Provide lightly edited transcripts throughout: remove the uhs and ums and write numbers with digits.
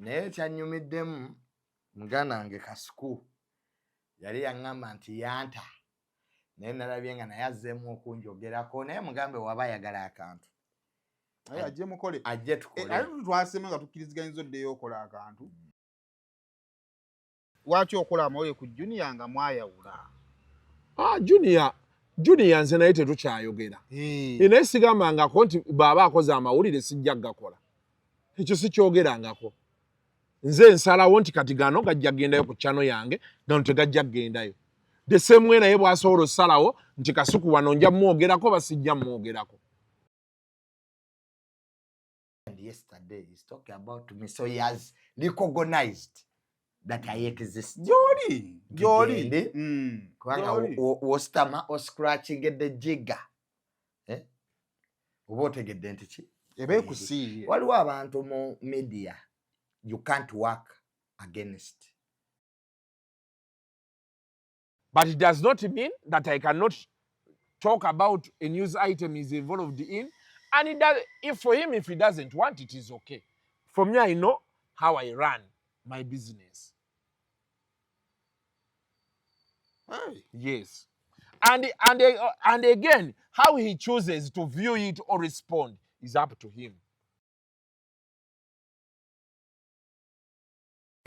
naye kyanyumiddemu muganda wange Kasuku yali yaŋŋamba nti yanta naye nalabye nga naye azzeemu okunjogerako naye mugambe waba ayagala akantu ajje mukole ajje tukole ate twasema nga tukkiriziganyiza oddeyo okola akantu lwaki okola amawulire ku junior nga mwayawula junior nze naye tetukyayogera naye sigambangako nti baaba akoze amawulire sijja gakola ekyo sikyogerangako nze nsalawo nti kati gano gajja kgendayo ku channel yange gano tegajja kgendayo the same way naye bw'asobola osalawo nti Kasuku wano nja mwogerako basijja mwogerako. And yesterday he's talking about me, so he has recognized that I exist. Jolly. Kubanga wostama o scratching the jigger. Oba otegedde nti ki? Ebe kusiiye. Waliwo abantu mu media you can't work against. But it does not mean that I cannot talk about a news item he's involved in. And it does, if he doesn't want it, is okay. For me, I know how I run my business. Hey. Yes. And again, how he chooses to view it or respond is up to him.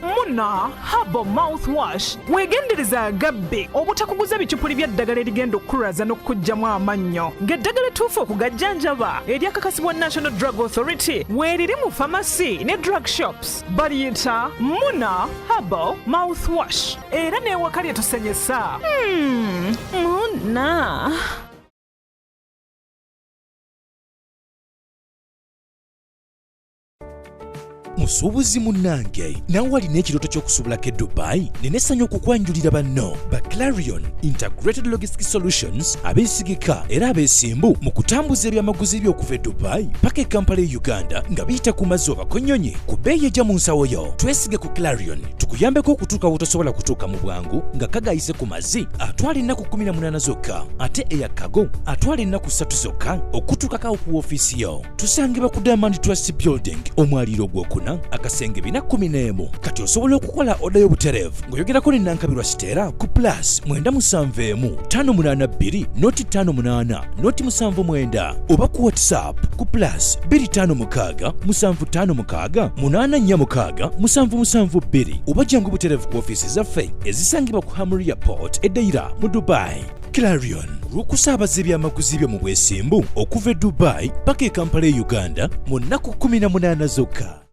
Muna Habo mouthwash wegendereza agabbe obutakuguza bichupuli bya ddagala erigenda okukulaza n'okujjamu amannyo ng'eddagala ettuufu okugajjanjaba eryakakasibwa National Drug Authority weeriri mu pharmacy ne drug shops baliyita Muna Habo mouthwash era n'ewaka lyetusenyesa Muna. Musuubuzi munnange nawe walina ekirooto ky'okusuubulako e Dubai nenessanyu okukwanjulira banno ba Clarion Integrated Logistics Solutions abeesigika era abeesimbu mu kutambuza ebyamaguzi by'okuva e Dubai paka e Kampala e Uganda nga biyita ku mazzi oba konnyonyi ku bbeeyi ejja mu nsawo yo. Twesige ku Clarion tukuyambeko okutuuka wotosobola kutuuka mu bwangu nga kagayise ku mazzi atwala ennaku 18 zokka ate eyakago atwala ennaku 3 zokka okutuukako ku woofiisi yo. Tusangibwa ku Diamond Trust Building omwaliiro gw'okuna akasenge 411 kati osobola okukola oda y'obutereevu ng'oyogerako ne Nankabirwa Siteera ku plus 971 noti 58 noti 79 oba ku WhatsApp ku plus 256 756 846 772 oba jangu butereevu ku ofiisi zaffe ezisangibwa ku Hamri Airport eddaira mu Dubai. Clarion lw'okusaabaza ebyamaguzi byo mu bwesimbu okuva e Dubai paka e Kampala e Uganda mu nnaku 18 zokka.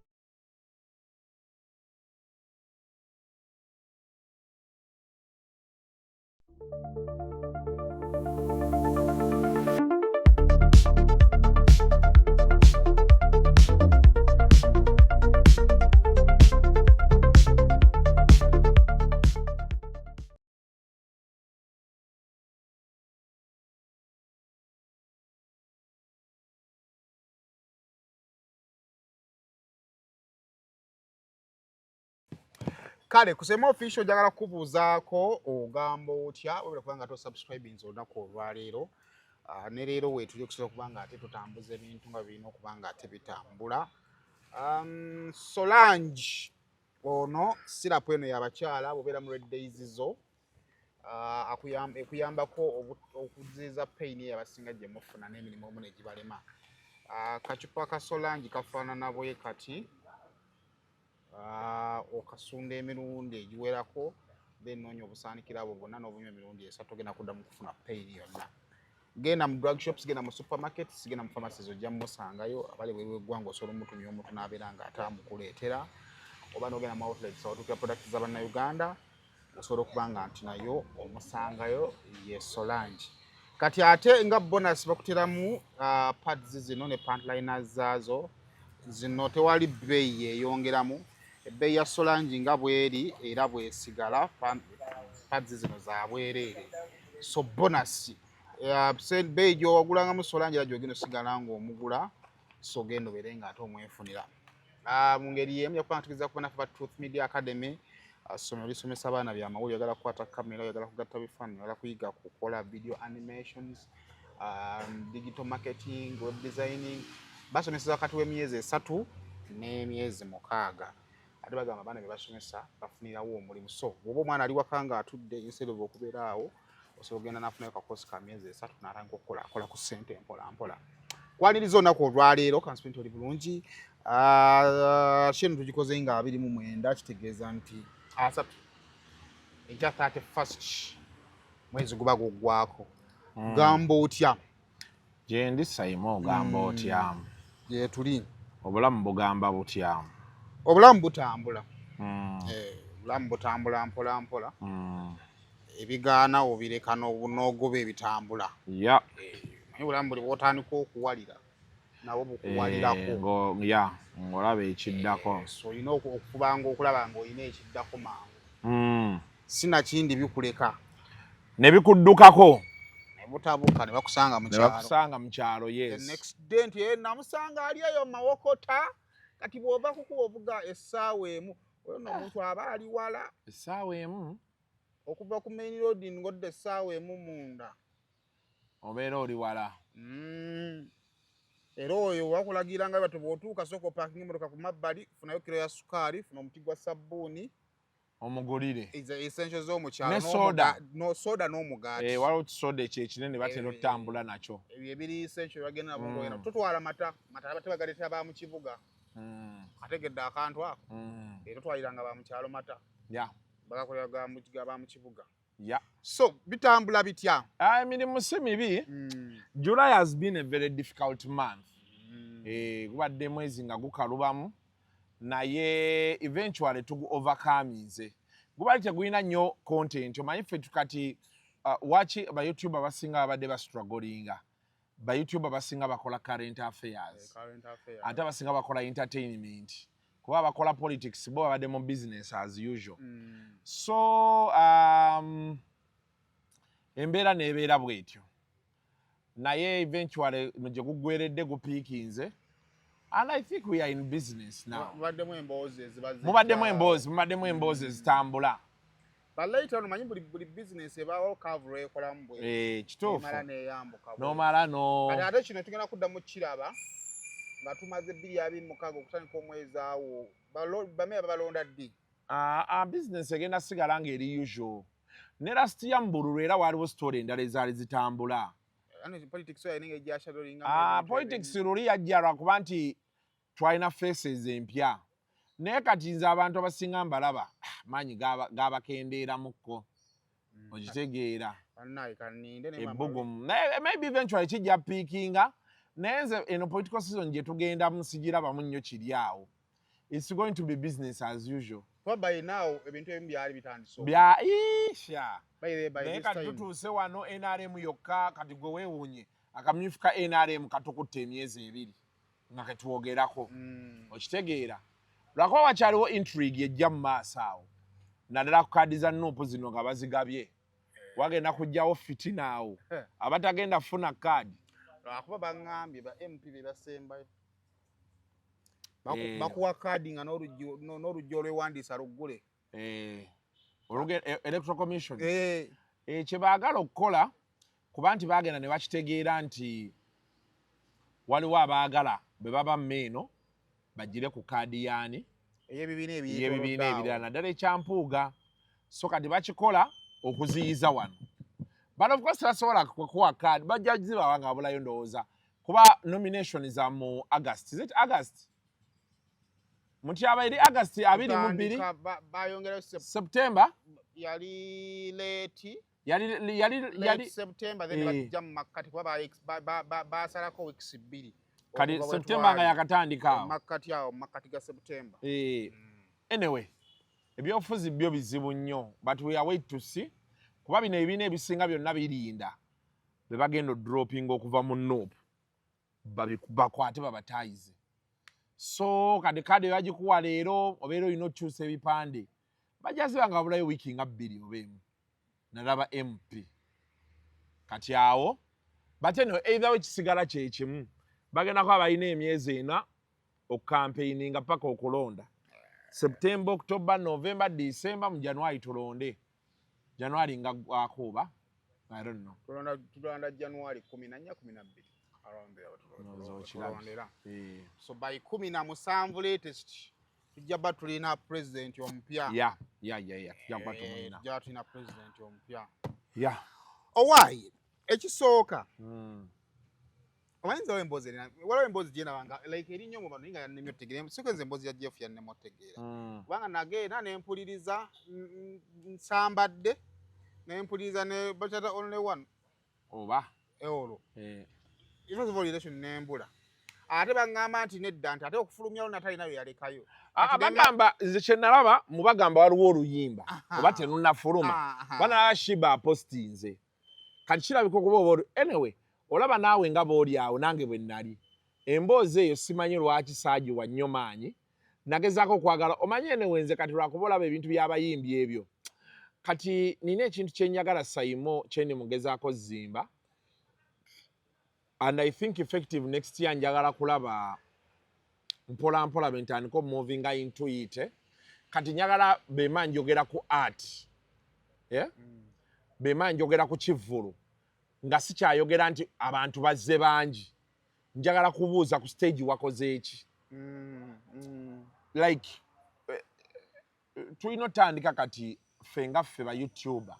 Kale kusema official jagala kubuuzaako ogamba otya wabula kubanga to subscribing olunaku olwaleero ne leero weetuli okusobola kubanga ate tutambuza ebintu nga birina okubanga ate bitambula. Solange ono sirapu eno y'abakyala bw'obeera mu red days zo ekuyambako okuziiza pain y'abasinga gye mufuna n'emirimu omu ne gibalema. Kacupa ka Solange kafaanana bwe kati okasunda emirundi egiwerako then noonya obusaanikira abo bwonna n'obunywa emirundi 3 ogenda kuddamu kufuna pain yonna. Genda mu drug shops, genda mu supermarkets, genda mu pharmacies ojja musangayo abali bwewe eggwanga osobola omutumya omuntu n'abeera nga atamukuleetera oba n'ogenda mu outlets awatuukira products z'Abannayuganda osobola okuba nga nti nayo omusangayo ye Solange. Kati ate nga bonus bakuteramu pads zino ne pantliners zaazo zino tewali bbeeyi yeeyongeramu. Ebbeeyi ya Solange nga bweri era bwesigala pads zino za bwereere. So bonus bbeeyi gy'owagulangamu Solange era gy'ogenda osigala ng'omugula so genda obeere nga ate omwefunira. Mu ngeri y'emu yakuba nga tugeza kuba nafe ba Truth Media Academy ssomero lisomesa abaana byamawulire oyagala kukwata kamera oyagala kugatta bifaananyi oyagala kuyiga kukola video animations digital marketing web designing basomesa wakati w'emyezi 3 n'emyezi 6. ate bagamba abaana be basomesa bafunirawo omulimu. So bw'oba omwana ali waka nga atudde instead of okubeera awo osobola ogenda n'afunayo kakoosi ka myezi 3 n'atandika okukolakola ku ssente mpola mpola. Kwaniriza olunaku olwaleero kansipenti oli bulungi. Kino tugikoze nga 29 kitegeeza nti 3 enkya 31st mwezi guba guggwako. Gamba otya? Gye ndi Saimo ogamba otya? Gye tuli Obulamu bugamba butya? Obulamu butambula. Obulamu butambula mpola mpola. Ebigaana obireka n'ogoba ebitambula. Ya. Obulamu buli bw'otandika okuwalira nabo bukuwalirako. Ng'olaba ekiddako. So olina okufubanga okulaba ng'olina ekiddako mangu. Sinakindi bikuleka. Ne bikuddukako. Ne butabuka ne bakusanga mu kyalo. Ne bakusanga mu kyalo, yes. The next day nti namusanga ali eyo mawokota. Kati bw'ova kukuba ovuga essaawa emu oyo n'omuntu aba ali wala. Essaawa emu? Okuva ku main road ng'odda essaawa emu munda. Obeera oli wala. Era oyo wakulagira nga bati bw'otuuka sooka opaakinga emmotoka ku mabbali, funayo kiro ya sukaali, funa omuti gwa sabbuuni. Omugulire. Essentials z'omukyalo. Ne soda. Soda n'omugaati. Waliwo kisoda ekyo ekinene batera otambula nakyo. Ebyo ebiri essential bagenda nabo ng'ogenda. Totwala mata bate bagaleetera ba mu kibuga. Ategedde akantu ako. Totwaliranga ba mu kyalo mata. Bagakolera ga mu kibuga. So bitambula bitya? Emirimu si mibi. July has been a very difficult month. Gubadde mwezi nga gukalubamu. Naye eventually tugu overcominze. Gubadde tegulina nnyo content. Omanyi ffe tukati waki ba YouTuber basinga babadde bastrugglinga. Ba YouTuber basinga bakola current affairs. Ate basinga bakola entertainment. Kuba bakola politics bo babadde mu business as usual. So embeera nebeera bwetyo. Naye eventually gye guggweredde gupiikinze. And I think we are in business now. Mubaddemu emboozi ezitambula. But later on, buli business ebaawo cover ekolamu bwe. Kituufu. Emala n'eyambuka. N'omala no. Ate kino tugenda kuddamu kiraba nga tumaze 226 okutandika omwezi awo. Bameya babalonda ddi? Business egenda sigala ng'eri usual. Ne last year mu Bululu era waliwo story endala ezaali zitambula. Politics luli yajja lwakuba nti twalina faces empya. Naye kati nze abantu abasinga mbalaba maanyi gabakendeeramukko. Okitegeera. Ebbugumu. Maybe eventually kijja peakinga. Naye nze eno political season gye tugendamu sigirabamu nnyo kiri awo. It's going to be business as usual. By now, ebintu ebimu byali bitandise. Naye kati tutuuse wano NRM yokka kati gwe weewuunye akamyufu ka NRM katukutte emyezi 2 nga ketwogerako. Okitegeera. Lwakuba wakyaliwo intrigue ejja mu maaso awo. Naddala ku kaadi za Nuupu zino nga bazigabye. Wagenda kujjawo fitina awo. Abatagenda kufuna kaadi. Lwakuba baŋŋambye ba MP be basembayo. Bakuwa kaadi nga n'oluggi olwewandiisa luggule. Electoral Commission. Kye baagala okukola kuba nti baagenda ne bakitegeera nti waliwo abaagala be baba mmeeno bagire ku kaadi yaani ey'ebibiina ebirala naddala ekyampuuga. So kati bakikola okuziyiza wano. But of course basobola kukuwa kaadi bajja zibawa nga babulayo ndowooza kuba nomination za mu August. Is it August? Mutyaba eri August 22 September yali late September then bajja mu makkati kuba basalako weeks 2 kati September nga yakatandika awo makkati ga September. Anyway ebyobufuzi byo bizibu nnyo but we are wait to see kuba bino ebibiina ebisinga byonna birinda be bagenda dropping okuva mu Nuupu bakwate babatayize. So kadi bagikuwa leero obeera olina okyusa ebipande bajaziba nga babulayo wiiki nga 2 oba emu nalaba MP kati awo bateno either wekisigala kyekimu bagendako abalina emyezi 4 okukampeininga paka okulonda September, October, November, December mu January tulonde. January nga akuba. I don't know. Tulonda January 14 12 around there. So by 17 latest tujja ba tulina president omupya. Yeah. Tujja kuba tumulina. Tujja tulina president omupya. Yeah. Owaayi ekisooka. Omanyiza w'emboozi erina waliwo emboozi gye nabanga like erinnya mu bantu nga nnimyo tegeera sequence emboozi ya Jeff yannema otegeera. Kubanga nagenda ne mpuliriza nsambadde ne mpuliriza ne bachata only one. Oba. Eolo. It was volation nembula. Ate bangamba nti nedda nti ate okufulumyawo natalina bye yalekayo. Bagamba nze kye nalaba mu bagamba waliwo oluyimba oba tenunnafuluma bana shiba apostinze kati kirabika okuba oba anyway olaba naawe nga booli awo nange bwe nnali emboozi eyo simanyi lwaki saagiwa nnyo maanyi nagezaako okwagala omanye ene wenze kati lwakuba olaba ebintu by'abayimbi ebyo kati nina ekintu kye njagala sayimo kye ndimugezaako zimba and I think effective next year njagala kulaba mpola mpola bentandika moving into it kati njagala bema njogera ku art bema njogera ku kivulu nga sikyayogera nti abantu bazze bangi njagala kubuuza ku stage wakoze eki like tulina otandika kati ffe nga ffe ba YouTuber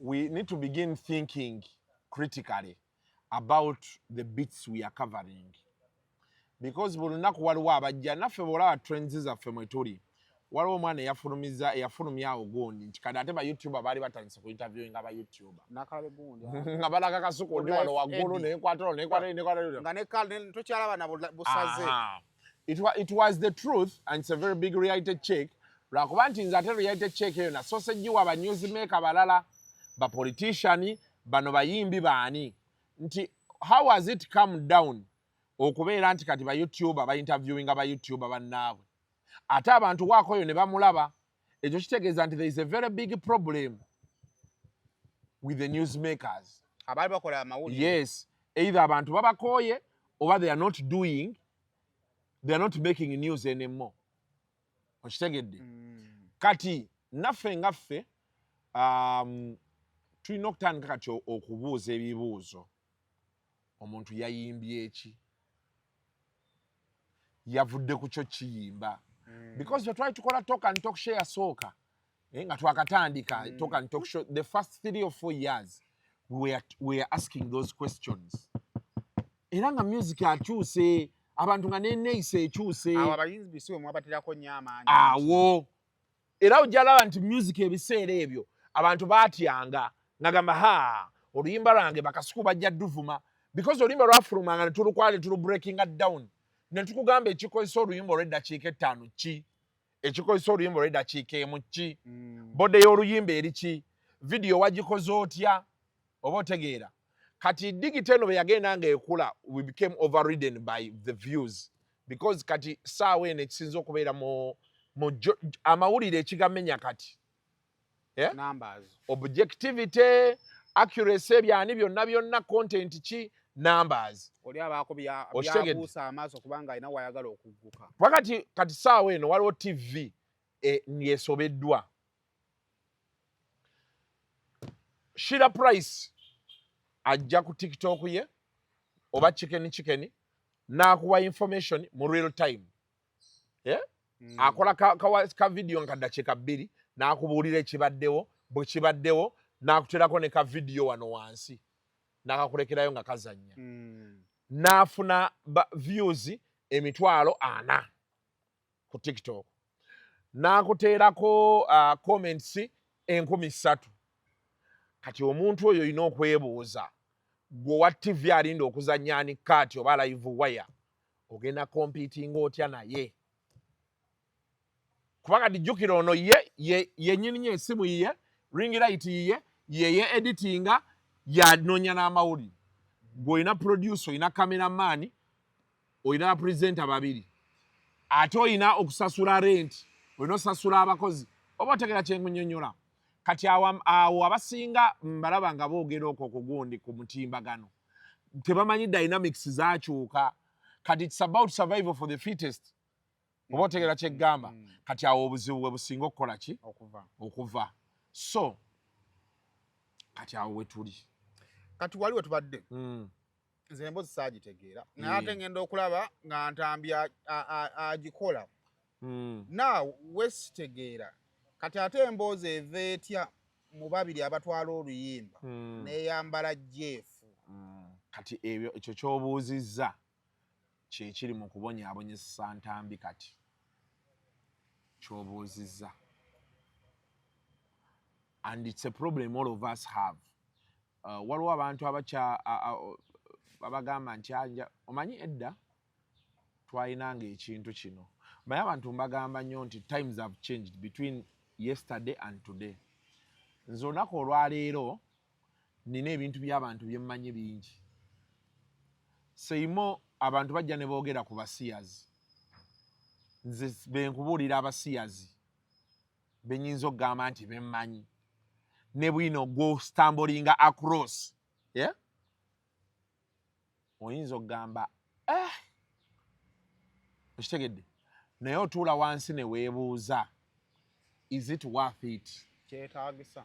we need to begin thinking critically about the bits we are covering because buli lunaku waliwo abajja naffe bwolaba trends zaffe mwe tuli waliwo omwana eyafulumya awo gundi nti kati ate ba YouTuber baali batandise ku interviewing aba YouTuber nakalabe gundi nga balaga Kasuku ndi wano waggulu nekwatalo nga nekale tokyalaba na busaze it was the truth and it's a very big reality check lwakuba nti nze ate reality check eyo nasoose giwa ba newsmaker balala ba politician bano bayimbi baani nti how has it come down okubeera nti kati ba YouTuber ba interviewing aba YouTuber bannaabwe ate abantu waakoyo ne bamulaba ekyo kitegeeza nti there is a very big problem with the newsmakers abaali bakola amawulire yes either abantu babakooye oba they are not making news anymore okitegedde kati naffe ngaffe tulina okutandika kati okubuuza ebibuuzo omuntu yayimbye eki yavudde ku kyo kiyimba because we try to call a talk and talk share soka nga twakatandika talk and talk show the first 3 or 4 years we are asking those questions era nga music akyuse abantu nga neneeyisa ekyuse awo abayinzi bisiwe mwabatirako nnyo amaanyi awo era ojjalaba nti music ebiseera ebyo abantu baatyanga ngagamba oluyimba lwange bakasuku bajja dduvuma because oluyimba lwafulumanga ne tulukwale tulu breaking it down ne tukugamba ekikozesa oluyimba olw'eddakiika 5 ki ekikozesa oluyimba olw'eddakiika 1 ki bode y'oluyimba eri ki video wagikoze otya oba otegeera kati digito eno bwe yagenda nga ekula we became overridden by the views because kati saawa eno ekisinza okubeera mu amawulire ekigamenya kati numbers objectivity accuracy ebyani byonna content ki numbers oli abaako byabuusa amaaso kubanga alina wayagala okugguka kati saawa eno waliwo TV yesobeddwa Shira Price ajja ku TikTok ye oba chicken n'akuwa information mu real time akola ka video nga dakiika 2 n'akubuulira ekibaddewo bwe kibaddewo n'akuterako ne ka video wano wansi n'akakulekerayo nga kazannya n'afuna views 40,000 ku TikTok n'akuteerako comments 3,000 kati omuntu oyo olina okwebuuza gwe wa TV alinda okuzannya ani kaati oba live wire ogenda competing otya naye kubanga dijjukira ono yennyini esimu yiye ring light ye editinga yanoonya n'amawulire gwe olina producer olina cameraman olina presenter babiri ate olina okusasula rent olina osasula abakozi oba otegera kyennyonnyola kati awo abasinga mbalaba nga boogera okwo kugundi ku mutimbagano tebamanyi dynamics zakyuka kati it's about survival for the fittest oba otegera kyeggamba kati awo obuzibu bwe businga okukola ki okuva so kati awo wetuli kati wali wetubadde nze emboozi saagitegeera naye ate ngenda okulaba nga Ntambya agikola Now wesitegeera kati ate emboozi eva etya mu babiri abatwala oluyimba n'eyambala jeefu. Kati ekyo ky'obuuzizza kye kiri mu kubonyaabonyesa ntambi kati ky'obuuzizza. And it's a problem all of us have. Waliwo abantu abagamba nti omanyi edda twayinanga ekintu kino. Naye abantu mbagamba nnyo nti times have changed between yesterday and today. Nze olunaku olwaleero nina ebintu by'abantu bye mmanyi bingi. Seimo abantu bajja ne boogera ku basiyazi. Nze benkubuulira abasiyazi benyinza okugamba nti bemmanyi. Ne bwino go stumbling across. Yeah? Oyinza okugamba okitegedde. Naye otuula wansi ne weebuuza, is it worth it? Kyetaagisa.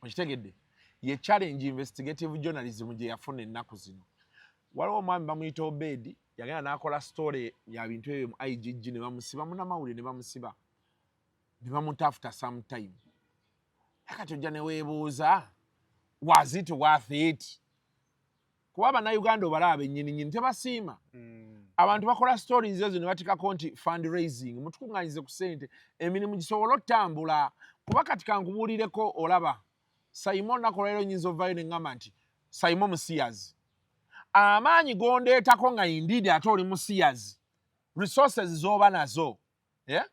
Okitegedde? Ye challenge investigative journalism gye yafuna ennaku zino. Waliwo omwami bamuyita Obedi, yagenda n'akola story ya bintu ebyo mu IGG ne bamusiba, munnamawulire ne bamusiba. Ne bamuta after some time. Kati ojja ne weebuuza, was it worth it? Kuba bannayuganda obalaba bennyini tebasiima. Abantu bakola stories ezo ne batikako nti fundraising, mutukuŋŋanyize ku ssente, emirimu gisobola ottambula. Kuba kati kankubuulireko olaba, Simon nakolero nyinza ovaayo ne ŋŋamba nti Simon musiyazi. Amaanyi gondeetako nga indeed ate oli musiyazi. Resources z'oba nazo. Yeah?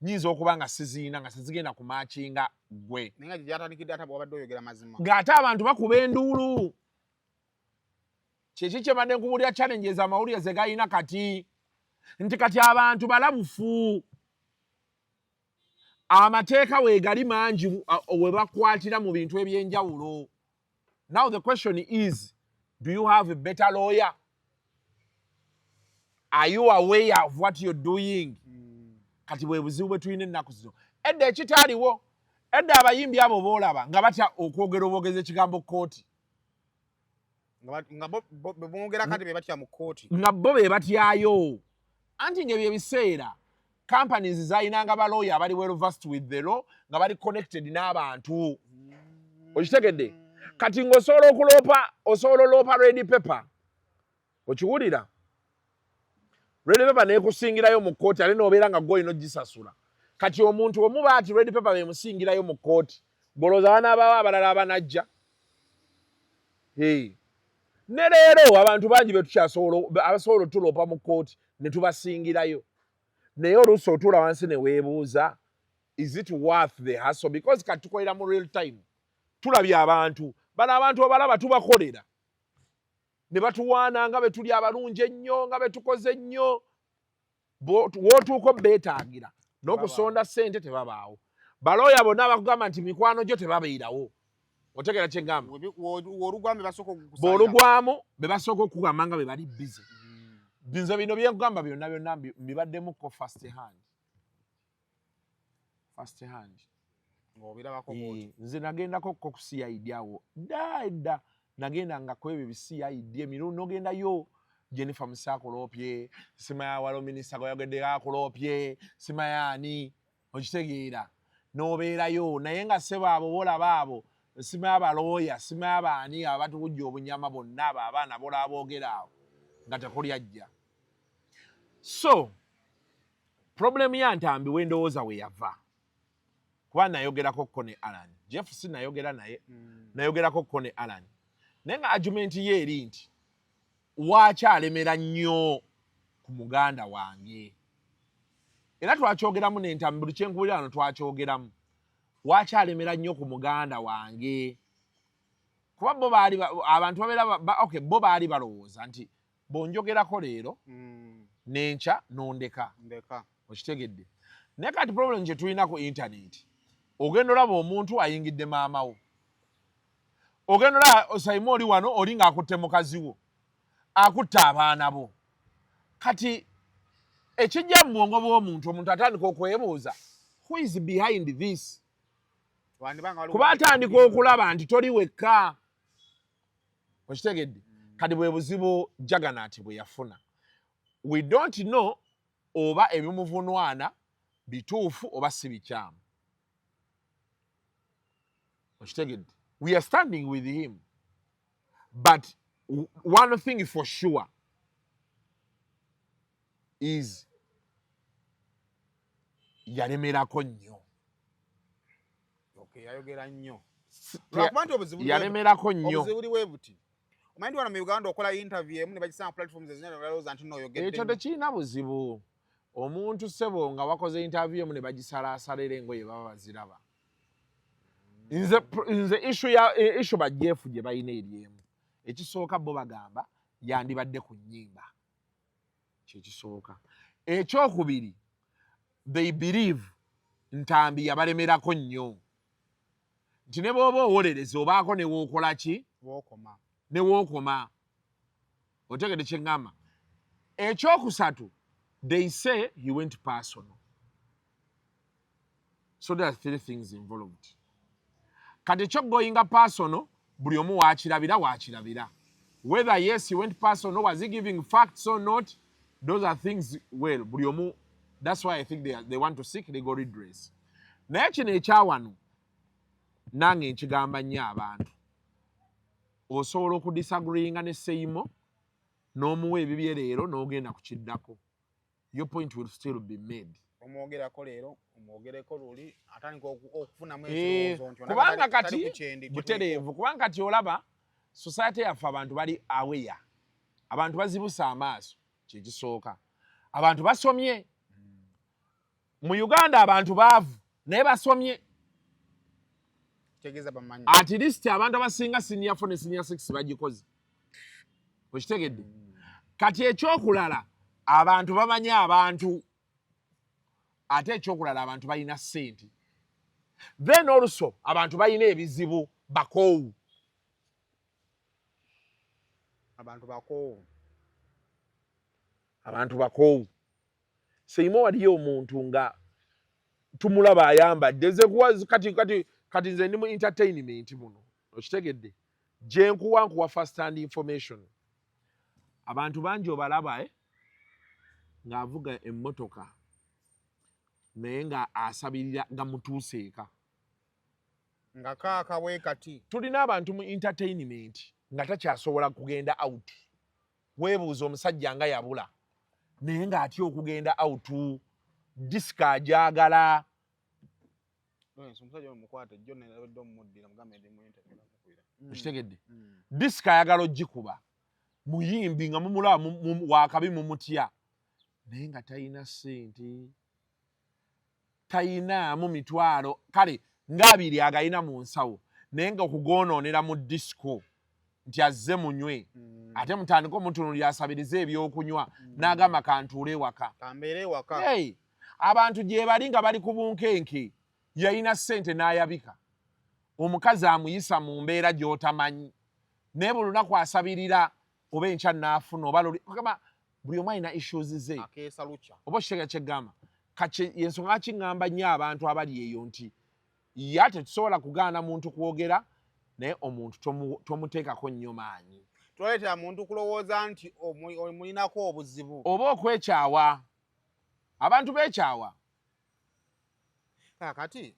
Nyinza okuba nga siziina nga sizigenda kumaakinga gwe. Naye nga gyatandikidde ate bw'obadde oyogera mazima. Ng'ate abantu bakuba enduulu. Kyeki kye badde nkubuulira challenges amawulire ze galina kati. Nti kati abantu balabufu. Amateeka weegali mangi we bakwatira mu bintu eby'enjawulo. Now the question is, do you have a better lawyer? Are you aware of what you're doing? Kati bwe buzibu bwe tulina ennaku zino. Edda ekitaaliwo. Edda abayimbi abo boolaba nga batya okwogera obwogezi ekigambo kooti. Nga bongera kati be batya mu kooti. Nga bo be batyayo. Anti ng'ebyo ebiseera companies zayinanga balawyer abali well versed with the law nga bali connected n'abantu. Okitegedde? Kati ng'osobola oloopa red paper. Okiwulira? Red paper neekusingirayo mu kooti ate n'obeera nga gwe olina ogisasula. Kati omuntu omuba ati red paper beemusingirayo mu kooti. Bolooza banaabawo abalala abanajja. Ne leero abantu bangi abasobola otuloopa mu kooti ne tubasingirayo. Naye oluusi otuula wansi ne weebuuza, is it worth the hassle? Because kati tukolera mu real time. Tulabye abantu. Bano abantu abalaba tubakolera. Ne batuwaana nga be tuli abalungi ennyo, nga be tukoze nnyo. Wootuuka beetaagira. N'okusonda ssente tebabaawo. Balooya bonna bakugamba nti mikwano gyo tebabeerawo. Otegera kye ngamba? Bw'olugwamu be basooka okugamba nga be bali busy. Nze bino bye nkugamba byonna mbibaddemuko first hand. First hand. Nze nagendako ku CID awo. Edda nagenda ku ebyo CID emirundi n'ogendayo Jennifer Musakoloopye, Simaya walo minisita gwayogedde akoloopye, Simaya ani, okitegeera. N'obeerayo naye nga ssebo abo bolaba abo, Simaya abalooya, Simaya abaani abatugujja obunyama bonna abo abaana bola aboogera awo nga tekuli ajja. So, problem ya Ntambi wendowooza we yava. Kuba nayogerako Kone Alan. Jeff si nayogera naye. Nayogerako Kone Alan. Naye nga argument ye eri nti wakyalemera nnyo ku muganda wange. Era twakyogeramu n'Entambi buli kye nkubulira wano twakyogeramu. Wakyalemera nnyo ku muganda wange. Kuba bo baali abantu babeera bo baali balowooza nti bonjogerako leero n'enkya n'ondeka. Okitegedde. Naye kati problem gye tulina ku internet. Ogenda olaba omuntu ayingidde maama wo. Ogenda olaba Osayimo oli wano oli ng'akutte mukazi wo. Akutte abaana bo. Kati ekijja mu bwongo bw'omuntu omuntu atandika okwebuuza, who is behind this? Kuba atandika okulaba nti toli wekka. Okitegedde? Kati bwe buzibu Jagannath bwe yafuna. We don't know oba ebimuvunwana bituufu oba si bikyamu. Okitegedde? We are standing with him. But one thing for sure is yalemerako nnyo. Okay, yayogera nnyo. Yalemerako nnyo. Obuzibu buli buti. Omanyi wano mu Uganda okola interview emu ne bagisanga platforms ezinyala balowooza nti n'oyogedde. Ekyo tekirina buzibu. Omuntu ssebo nga wakoze interview emu ne bagisalasalera engoye baba baziraba. Nze issue bajeefu gye balina eri emu. Ekisooka bo bagamba yandibadde ku nnyimba. Kyekisooka. Ekyokubiri, they believe Ntambi yabalemerako nnyo. Nti ne bw'oba owolereza obaako ne wookola ki? Wookoma. Ne wookoma. Otegedde kye ngamba. Ekyokusatu, they say he went personal. So there are 3 things involved. Kati ekyogoyinga personal, buli omu waakirabira. Whether yes, he went personal, was he giving facts or not, those are things, well, buli omu, that's why I think they want to seek legal redress. Naye kino ekyawano, nange nkigamba nnyo abantu. Osobola okudisagreeinga ne Seimo, n'omuwa ebibye leero n'ogenda kukiddako. Your point will still be made. Omwogerako leero, omwogereko luli, atandika okufunamu ekirowoozo nti kubanga kati butereevu, kubanga kati olaba society yaffe abantu bali aware. Abantu bazibusa amaaso, kyekisooka. Abantu basomye. Mu Uganda abantu baavu, naye basomye. Tegeeza bamanyi. At least abantu abasinga senior 4 ne senior 6 bagikoze. Okitegedde? Kati ekyokulala, abantu bamanyi abantu. Ate ekyokulala abantu balina ssente. Then also abantu balina ebizibu bakoowu. Abantu bakoowu. Seimo waliyo omuntu nga tumulaba ayambadde kati nze ndi mu entertainment muno. Okitegedde? Gye nkuwa first hand information. Abantu bangi obalaba ng'avuga emmotoka naye nga asabirira nga mutuuse eka. Nga kaaka bwe kati. Tulina abantu mu entertainment nga takyasobola kugenda out. Weebuuza omusajja nga yabula naye ng'atya okugenda out. Disika agyagala. Okitegedde? Disika ayagala ogikuba. Muyimbi nga mumulaba wakabi mumutya. Naye nga talina ssente. Tayinaamu mitwalo. Kale ng'abiri agayina mu nsawo. Naye nga okugonoonera mu disco nti azze munywe. Ate mutandika omutunulira asabiriza ebyokunywa n'agamba kantuule ewaka. Kambeere ewaka. Hey, abantu gye bali nga bali ku bunkenke yalina ssente n'ayabika. Omukazi amuyisa mu mbeera gy'otamanyi. Naye buli lunaku asabirira oba enkya n'afuna oba buli omu alina issues ze. Akeesa lukya. Oba okitegeera kye ggamba. Kati yensonga kiŋŋamba nnyo abantu abali eyo nti ye tetusobola kugaana muntu kwogera naye omuntu tomuteekako nnyo maanyi. Toleetera muntu kulowooza nti omulinako obuzibu. Oba okwekyawa. Abantu beekyawa. Kati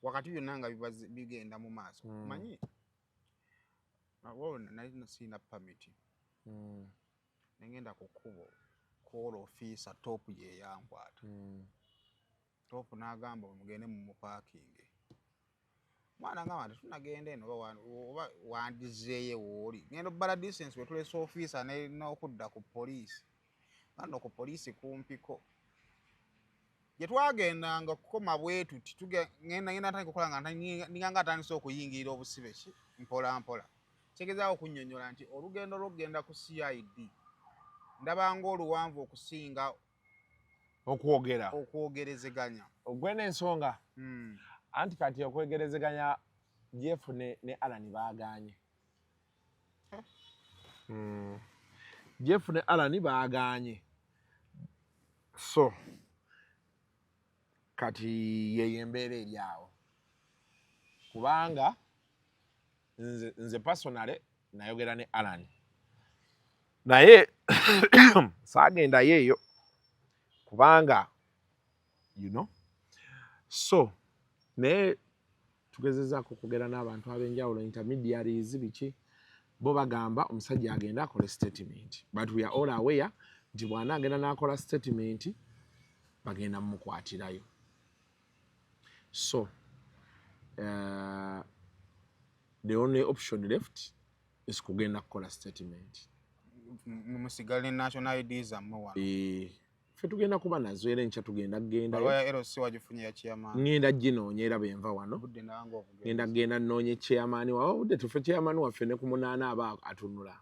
wakati byonna nga bigenda mu maaso. Manyi nali sirina pamiti. Nengenda ku kkubo kola ofiisa topu ye yankwata. Topu n'agamba mugende mu paakingi. Mwana ngamba tunagenda eno oba wandizeeyo wooli. Ngenda obbala distance we tulese ofiisa n'okudda ku poliisi. Nano ku poliisi kumpiko. Gye twagendanga kukoma bwetu ngenda natandika okukola nga ninganga atandise okuyingirira obusibe ki mpola mpola. Kigezaawo okunnyonnyola nti olugendo lw'okugenda ku CID ndabanga oluwanvu okusinga okwogerezeganya. Ogwena ensonga. Anti kati okwegerezeganya Jeff ne Alan baaganye. Jeff ne Alan baaganye. So kati yeye embeera eri awo. Kubanga nze personally nayogera ne Alan. Naye saagenda yeeyo kubanga you know. So naye tugezezaako okugera n'abantu ab'enjawulo intermediaries biki bo bagamba omusajja agenda akola statement, but we are all aware nti bwana agenda n'akola statement bagenda mumukwatirayo. So the only option left is kugenda kukola statement. Musigale national IDs ammwe wano. Ffe tugenda kuba nazo era enkya tugenda kugenda. Oya LC wagifunye ya chairman. Ngenda ginoonya era benva wano. Budde nango okugenda. Ngenda genda nnoonye chairman wawo. Budde tufe chairman waffe ne ku 8 aba atunula.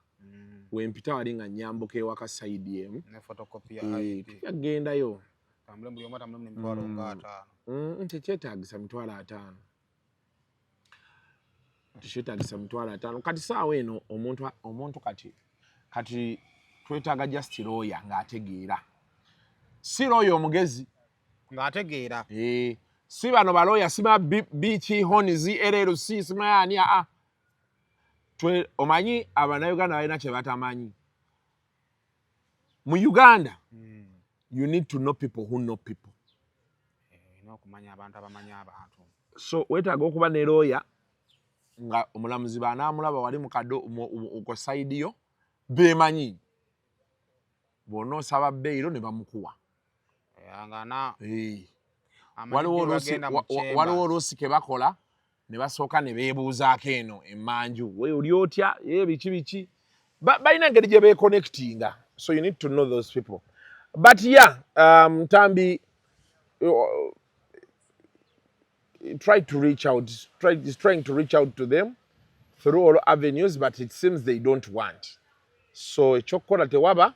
Wempita wali nga nyambuka ewaka side emu. Ne photocopy ya ID. Tuyagendayo. Tambule buli omata mwe mitwalo nga 5. Nti kyetaagisa mitwalo 5. Kyetaagisa mitwalo 5. Kati saawa eno omuntu kati twetaaga just lawyer ng'ategeera. Si lawyer omugezi ng'ategeera. Si bano balawyer sima bichi honizi LLC sima yani omanyi Abannayuganda balina kye batamanyi. Mu Uganda you need to know people who know people. N'okumanya abantu abamanya abantu. So wetaaga okuba ne lawyer nga omulamuzi banaamulaba wali mu kado uko side yo bemanyi. Bw'onoosaba bbeeyiro ne bamukuwa. Yangana. Waliwo oluusi ke bakola ne basooka ne beebuuzaako eno emmanju. We oli otya? Biki. Balina engeri gye beeconnectinga. So you need to know those people. But yeah, Tambi tried to reach out, is trying to reach out to them through all avenues, but it seems they don't want. So ekyokukola tewaba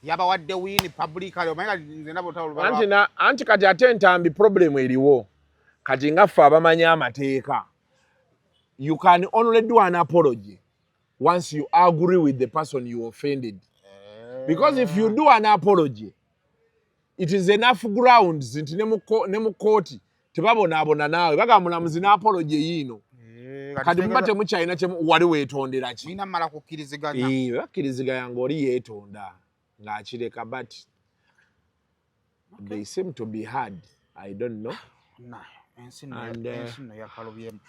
yabawadde wini publicly omanga nze nabo tawulwa. Anti kati ate Ntambi problem eriwo. Kati ngaffe abamanya amateeka. You can only do an apology once you agree with the person you offended. Because if you do an apology, it is enough grounds nti ne mu kooti tebabonaabona naawe bagamba mulamuzi n'apology yiino. Kati muba temukyalina kye wali weetondera ki. Nina mala kukkiriziganya. Bakkiriziganya ng'oli yeetonda ng'akireka, but they seem to be hard. I don't know. Ensi nno yakalubyemu.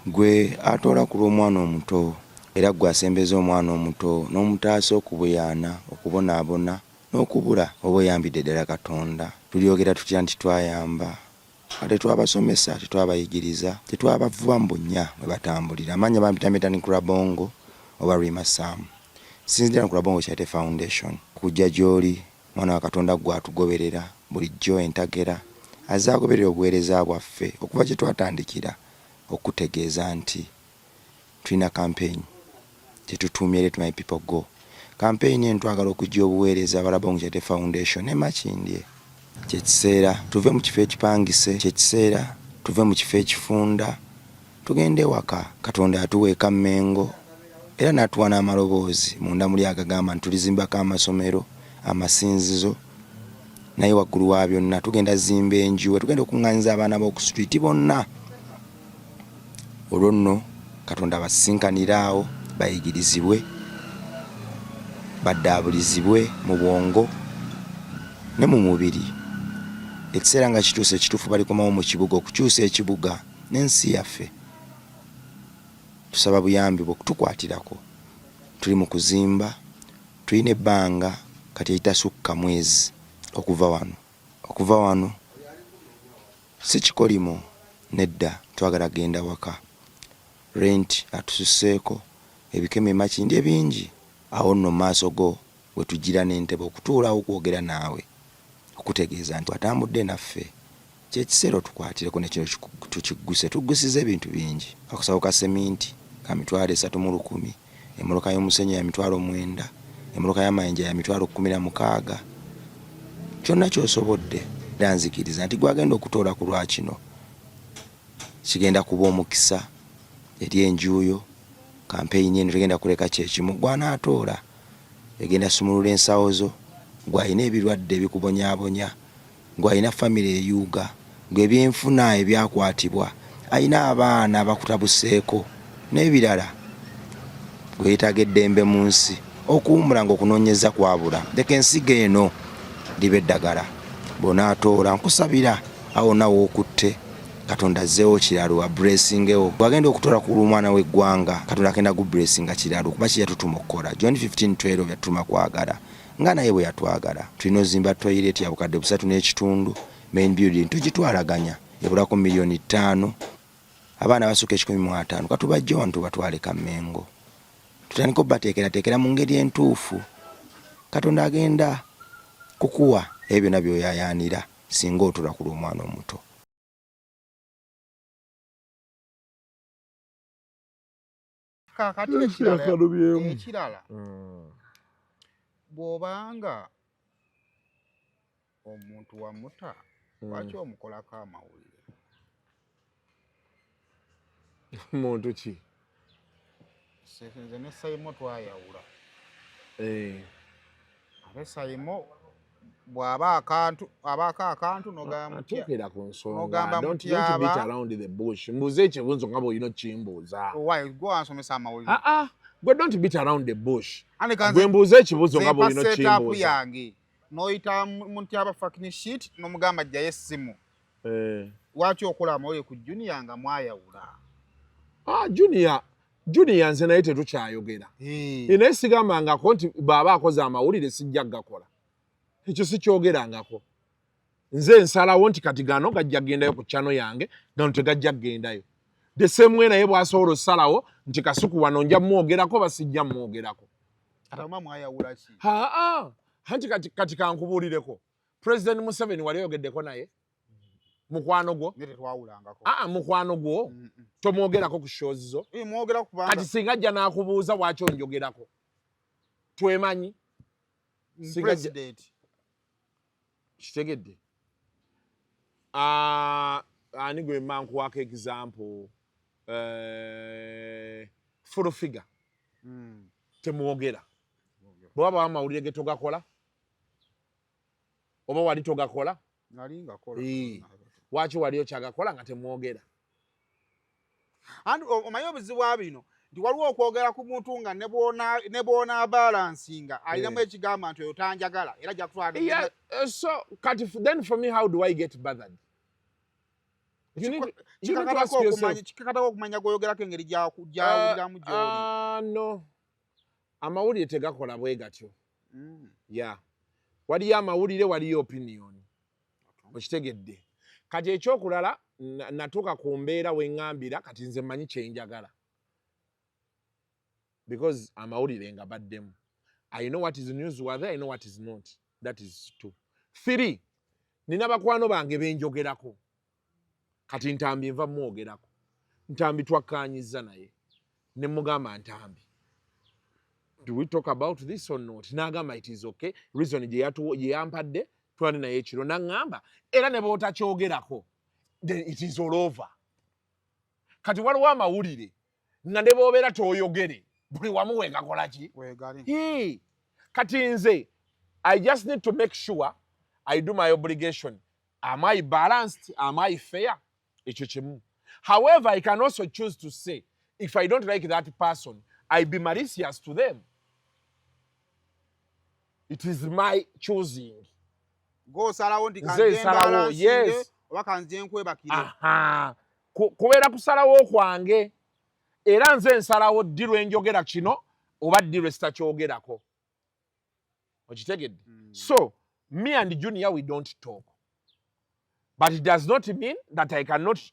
Gwe atoola ku lw'omwana omuto era gwe asembeza omwana omuto n'omutaasa okubuyaana okubonaabona n'okubula oba oyambidde ddala Katonda. Tulyogera tutya nti twayamba ate twabasomesa tetwabayigiriza tetwabavuba mu bunnya bwe batambulira. Amanya bampitamita ni Kurabongo oba Rimasamu. Sinzira ni Kurabongo kyate foundation kujja gy'oli mwana wa Katonda gwe atugoberera bulijjo entagera azaagoberera obuweereza bwaffe okuva gye twatandikira okutegeeza nti tulina campaign gyetutuumye Let My People Go. Campaign entwagala okujja obuweereza Barabongo kyate foundation ne Makindye. Kyekiseera tuve mu kifo ekipangise, kyekiseera tuve mu kifo ekifunda tugende waka. Katonda atuweeka Mmengo era n'atuwa n'amaloboozi munda muli agagamba nti tulizimbako amasomero, amasinzizo, naye waggulu wa byonna tugenda zimba enju, tugenda okuŋŋanyiza abaana b'oku street bonna. Olwo nno Katonda basinkaniraawo bayigirizibwe baddaabulizibwe mu bwongo ne mu mubiri. Ekiseera nga kituuse ekituufu balikomawo mu kibuga okukyusa ekibuga n'ensi yaffe. Tusaba buyambi bw'okutukwatirako. Tuli mu kuzimba, tulina ebbanga kati eritasukka mwezi okuva wano si kikolimo nedda, twagala genda waka. Rent atususeeko, ebikeme Makindye bingi. Awo nno maaso go we tugira n'entebe okutuulawo okwogera naawe okutegeeza nti watambudde naffe. Kyekiseera tukwatireko ne kino tugusize ebintu bingi. Akasawo ka seminti ka mitwalo 3,100, emmoloka y'omusenyu ya mitwalo 9, emmoloka y'amayinja ya mitwalo 16. Kyonna ky'osobodde era nzikiriza nti gwagenda okutoola ku lwa kino kigenda kuba omukisa eri enjuuyo. Campaign eno tegenda kuleka kyekimu, gw'anaatoola egenda sumulula ensawo zo, gw'alina ebirwadde ebikubonyaabonya, gw'alina famire eyuuga, gw'ebyenfuna ebyakwatibwa, alina abaana abakutabuseeko n'ebirala, gw'eyeetaaga eddembe mu nsi okuwumula ng'okunoonyeza kwabula leka ensigo eno liba eddagala bw'onaatoola nkusabira awo nawo okutte Katonda azzeewo kiralo abresingewo bw'agenda okutoola ku lumwana w'eggwanga Katonda agenda gubresinga kiralo kuba kye yatutuma okukola John 15:12 yatutuma kwagala nga naye bwe yatwagala tulina ozimba toilet ya bukadde 3.5 main building tugitwalaganya ebulako $5 million abaana basuka 150 katubajje wano tubatwale Kamengo tutandika obbateekerateekera mu ngeri entuufu Katonda agenda kukuwa ebyo nabyo yayaanira singa otula ku lumwana omuto. Kakati ekirala bw'obanga omuntu wamuta lwaki omukolako amawulire? Muntu ki? Nze ne Saimo twayawula. Abe Saimo bw'abaako akantu n'ogamba tukira ku nsonga don't beat around the bush. Mbuze ekibuuzo nga bw'olina okimbuuza. Why go ansomesa amawulire? Gwe don't beat around the bush. Gwe mbuze ekibuuzo nga bw'olina okimbuuza. Yange n'oyita muntu aba fucking shit n'omugamba ajjayo essimu. Lwaki okola amawulire ku Junior nga mwayawula? Junior nze naye tetukyayogera. Naye sigambangako nti bw'aba akoze amawulire sijja gakola. Ekyo sikyogerangako. Nze nsalawo nti kati gano gajja gendayo ku channel yange gano tegajja gendayo. The same way naye bw'asobola osalawo nti Kasuku wano nja mwogerako basijja mwogerako. Atama mwayawula ki? Hanti kati kankubuulireko. President Museveni wali oyogeddeko naye? Mukwano gwo? Nete twawulangako. Mukwano gwo? Tomwogerako ku shows zo? Mwogera kubanga. Kati singa ajja n'akubuuza lwaki onjogerako. Twemanyi? President. Kitegedde. Ani gwe mankuwako example. Full figure. Temwogera. Bwaba amawulire ge togakola? Oba wali togakola? Nali ngakola. Lwaki wali okyagakola nga temwogera? Andi omanyi obuzibu bwabino nti waliwo okwogera ku muntu nga ne bw'ona balansinga alinamu ekigamba nti oyo tanjagala era jakutwala. So then for me how do I get bothered? You need to ask yourself. Kikakatako okumanya gwoyogerako engeri gyawuliramu gy'oli. No. Amawulire tegakola bwe gatyo. Waliyo amawulire waliyo opinion. Okitegedde. Kati ekyokulala natuuka ku mbeera we ŋŋambira kati nze mmanyi kye njagala. Because amawulire nga baddemu. I know what is newsworthy, I know what is not. That is 2. 3. Nina bakwano bange benjogerako. Kati Ntambi nva mwogerako. Ntambi twakkaanyizza naye. Ne mugamba Ntambi. Do we talk about this or not? N'agamba it is okay. Reason gye yampadde twali naye ekiro n'aŋŋamba era ne bw'otakyogerako then it is all over. Kati waliwo amawulire nga ne bw'obeera tooyogere buli wamu weegakola ki? Weegali. Kati nze I just need to make sure I do my obligation. Am I balanced? Am I fair? Ekyo kimu. However, I can also choose to say if I don't like that person, I be malicious to them. It is my choosing. Go salawo ndi kanjenda yes. Oba kanze nkwebakire. Kubeera kusalawo kwange. Era nze nsalawo ddi lwe njogera kino oba ddi lwe sitakyogerako. Okitegedde? So, me and Junior we don't talk. But it does not mean that I cannot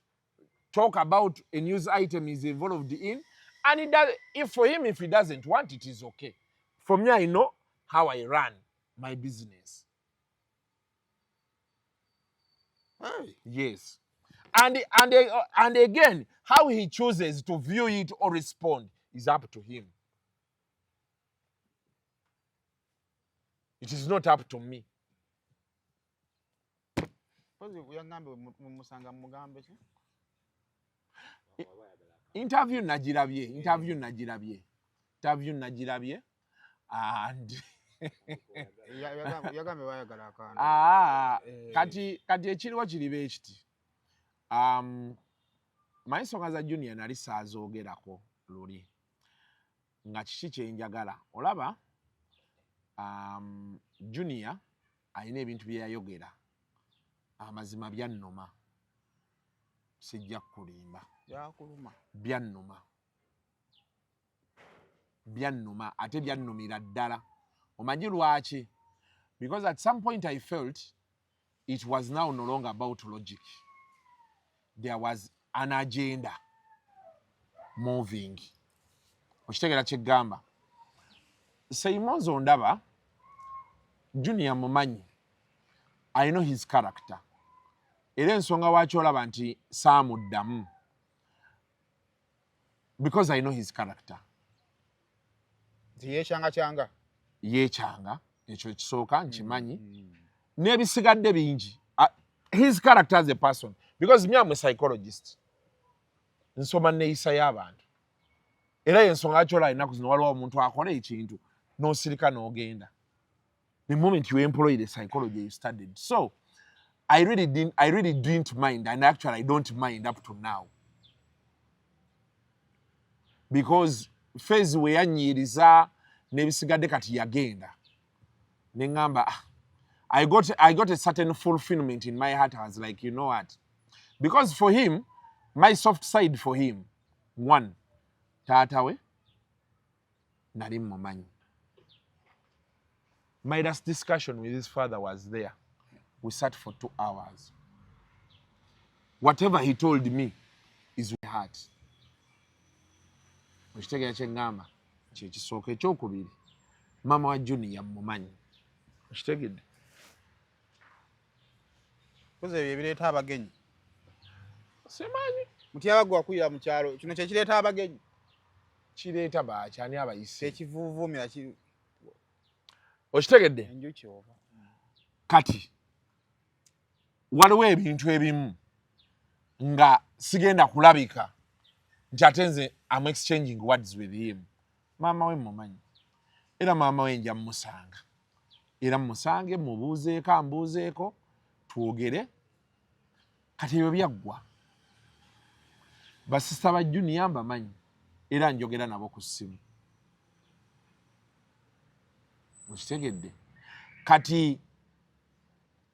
talk about a news item he's involved in. And it does, for him, if he doesn't want it, is okay. For me, I know how I run my business. Hey. Yes. And again, how he chooses to view it or respond is up to him. It is not up to me. Interview nagirabye. And kati ekiriwo kiriba ekiti. Mayinsoka za Junior nali saazoogerako luli. Nga kiki kye njagala. Olaba Junior ayina ebintu bye yayogera amazima byannuma sijja kulimba byannuma ate byannumira ddala omanyi lwaki because at some point I felt it was now no longer about logic. There was an agenda moving. Okitegera kyegamba. Simons Ondaba, Junior mumanyi, I know his character. Era ensonga lwaki olaba nti saamuddamu. Because I know his character. Yekyanga. Ekyo ekisooka nkimanyi. N'ebisigadde bingi. His character as a person. Because me I'm a psychologist. Nsoma neeyisa y'abantu. Era ensonga lwaki olaba ennaku zino waliwo omuntu akola ekintu n'osirika n'ogenda. The moment you employ the psychology you studied. So I really didn't mind, and actually I don't mind up to now. Because phase we yanyiriza n'ebisigadde kati yagenda. Nengamba I got a certain fulfillment in my heart. I was like, you know what? Because for him, my soft side for him, one, taatawe, nali mumanyi. My last discussion with his father was there. We sat for 2 hours. Whatever he told me is with heart. Okitegera kyengamba kyekisooka ekyokubiri. Mama wa Junior mumanyi. Okitegedde? Koze ebireeta abagenyi. Simanyi. Mutyaba gwa kuyira mu kyalo. Kino kye kireeta abagenyi. Kireeta bakyani abayise. Ekivuuvumira Okitegedde? enjuki oba. Kati waliwo ebintu ebimu nga sigenda kulabika nti ate nze I'm exchanging words with him. Maama we mumanyi. Era maama we nja musanga. Era musange mubuuzeeko ambuuzeeko twogere. Kati ebyo byaggwa. Basista ba Junior mbamanyi. Era njogera nabo ku ssimu. Okitegedde? Kati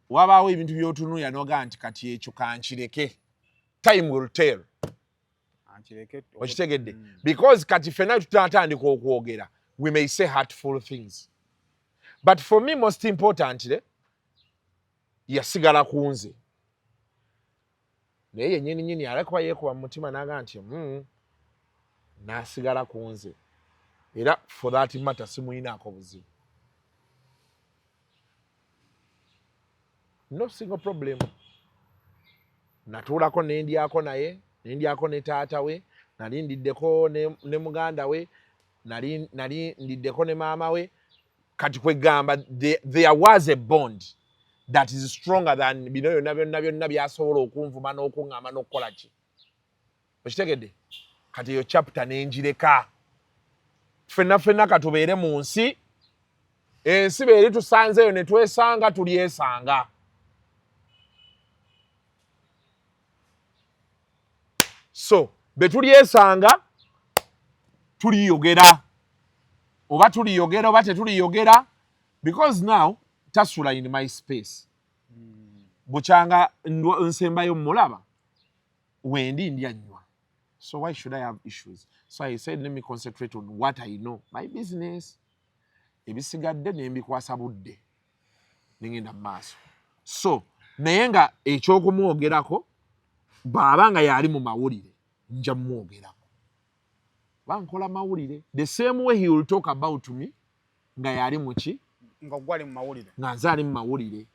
wabaawo ebintu by'otunuulira n'ogaa nti kati ekyo kankireke. Time will tell. Okitegedde? Because kati ffenna tutatandika okwogera, we may say hurtful things. But for me most importantly, yasigala ku nze. Naye yennyini nnyini alekuba yeekuba mu mutima n'agaa nti n'asigala ku nze. Era for that matter simuyinaako buzibu. No single problem. Natuulako nendyako naye, nendyako ne taata we, nali ndiddeko ne muganda we, nali ndiddeko ne maama we. Kati kwegamba there was a bond that is stronger than bino byonna byasobola okunvuma n'okuŋŋamba n'okukola ki. Okitegedde? Kati eyo chapter n'engireka. Ffenna katubeere mu nsi, ensi beeri tusanzeeyo ne twesanga tulyesanga. So, betulyesanga tuliyogera. Oba tuliyogera oba tetuliyogera. Because now, tasula in my space. Bukyanga nsembayo mulaba. Wendi ndyanywa. So why should I have issues? So I said, let me concentrate on what I know. My business. Ebisigadde nembikwasa budde. Nengenda maaso. So, naye nga eky'okumwogerako, bw'aba nga yali mu mawulire, nja mwogerako. Bankola mawulire. The same way he will talk about me, nga yali mu ki? Nga gwali mu mawulire. Nga nze ali mu mawulire.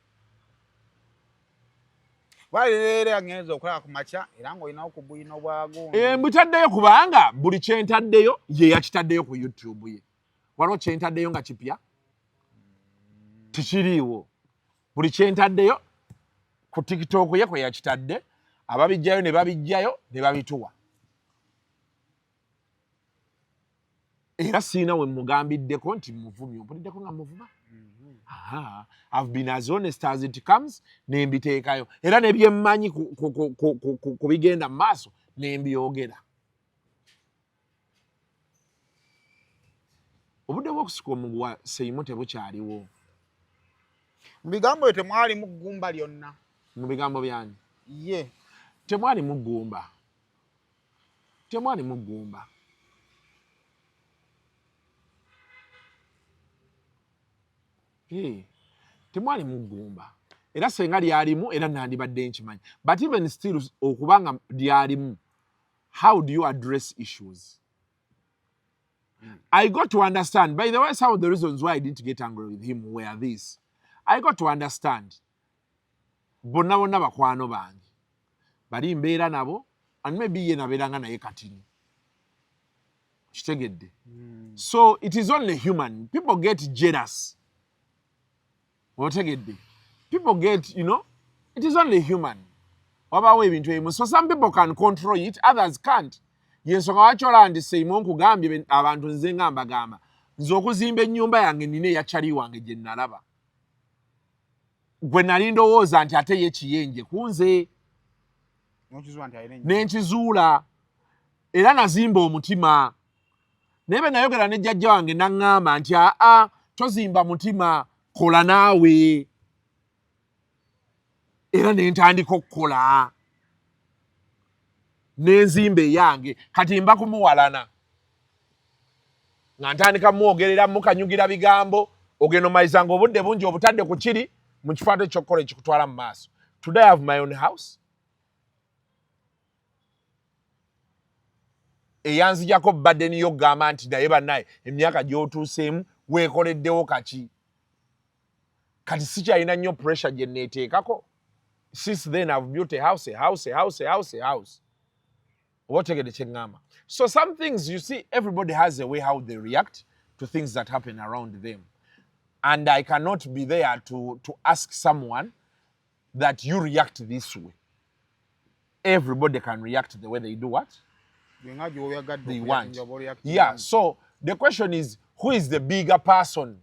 Walirere agenza okulaba ku makya era ng'olinawo ku bwino bwago. Mbutaddeyo kubanga buli kye ntaddeyo ye yakitaddeyo ku YouTube ye. Waliwo kye ntaddeyo nga kipya? Tikiriiwo. Buli kye ntaddeyo ku TikTok ye kwe yakitadde, ababijjayo ne babijjayo ne babituwa. Era siina we mugambiddeko nti muvumi. Ompuliddeko nga muvuma? I've been as honest as it comes, nembiteekayo. Era ne byemmanyi ku bigenda mu maaso, nembyogera. obudde bw'okusika omuguwa Seimu tebukyaliwo. Mu bigambo temwali muggumba lyonna. Mu bigambo byanyu Ye temwali muggumba. Temwali muggumba. Temwali muggumba. Era senga lyalimu era nandibadde nkimanyi. But even still okubanga lyalimu, how do you address issues? I got to understand. By the way, some of the reasons why I didn't get angry with him were this. I got to understand. Bonna bonna bakwano bange. Bali mbeera nabo, and maybe ye nabeeranga naye katini. Kitegedde. So it is only human. People get jealous. Otegedde. People get, it is only human. So some people can control it, others can't. Yensonga wachola ndi Seimu nkugambye abantu nze ngamba gamba. Nze okuzimba ennyumba yange nine yachali wange gye nalaba. Gwe nali ndowooza nti ate ye kiyenje kunze. N'enkizuula. Era nazimba omutima. Naye nayogera ne jjajja wange n'aŋŋamba nti tozimba mutima, kola naawe. Era ne ntandika okukola. N'enzimba eyange kati mba kumuwalana. Nga ntandika mwogerera mukanyugira bigambo ogenomalizanga obudde bungi obutadde ku kiri mu kifaananyi eky'okukola ekikutwala mu maaso. Today I have my own house. Eyanzijako badde niyo gamba nti naye bannaye emyaka gy'otuuseemu weekoleddewo kaki. Kati sikyalina nnyo pressure gye neeteekako. Since then I've built a house. Otegedde kye ngamba. So some things, you see, everybody has a way how they react to things that happen around them. And I cannot be there to ask someone that you react this way. Everybody can react the way they do what? They want. Yeah, so the question is, who is the bigger person?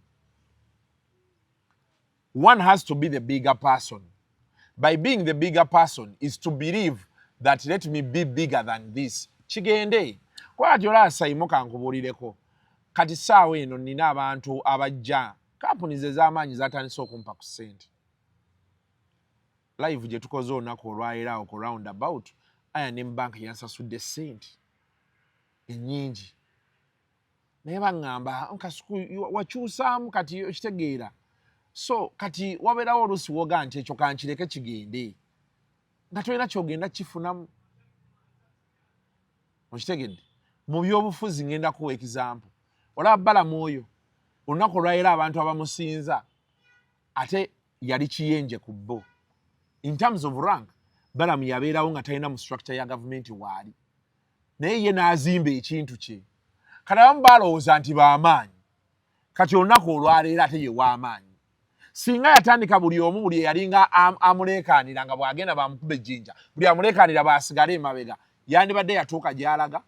One has to be the bigger person. By being the bigger person is to believe that let me be bigger than this. Kigende. Kwa jola Seimu kankubulireko. Kati saawa eno nina abantu abajja. Kampuni ze z'amaanyi zatandise okumpa ku ssente. Live gye tukoze olunaku olwaliro ku roundabout, I&M Bank yansasudde ssente ennyingi. Naye baŋŋamba Kasuku wakyusaamu kati okitegeera. So kati wabeerawo oluusi woga nti ekyo kankireke kigende. Nga tolina kyogenda kifunamu. Okitegedde? Mu byobufuzi ngenda kuwa example. Olaba Balamu oyo olunaku olwaliro abantu abamusinza ate yali kiyenje ku bo. In terms of rank, Balamu yabeerawo nga talina mu structure ya gavumenti waali. Naye ye n'azimba ekintu kye. Kati abamu balowooza nti b'amaanyi. Kati olunaku olwaleero ate ye w'amaanyi. Singa yatandika buli omu buli yalinga amuleekaanira nga bw'agenda bamukuba ejjinja. Buli amuleekaanira baasigale emabega. Yandibadde yatuuka gy'alaga.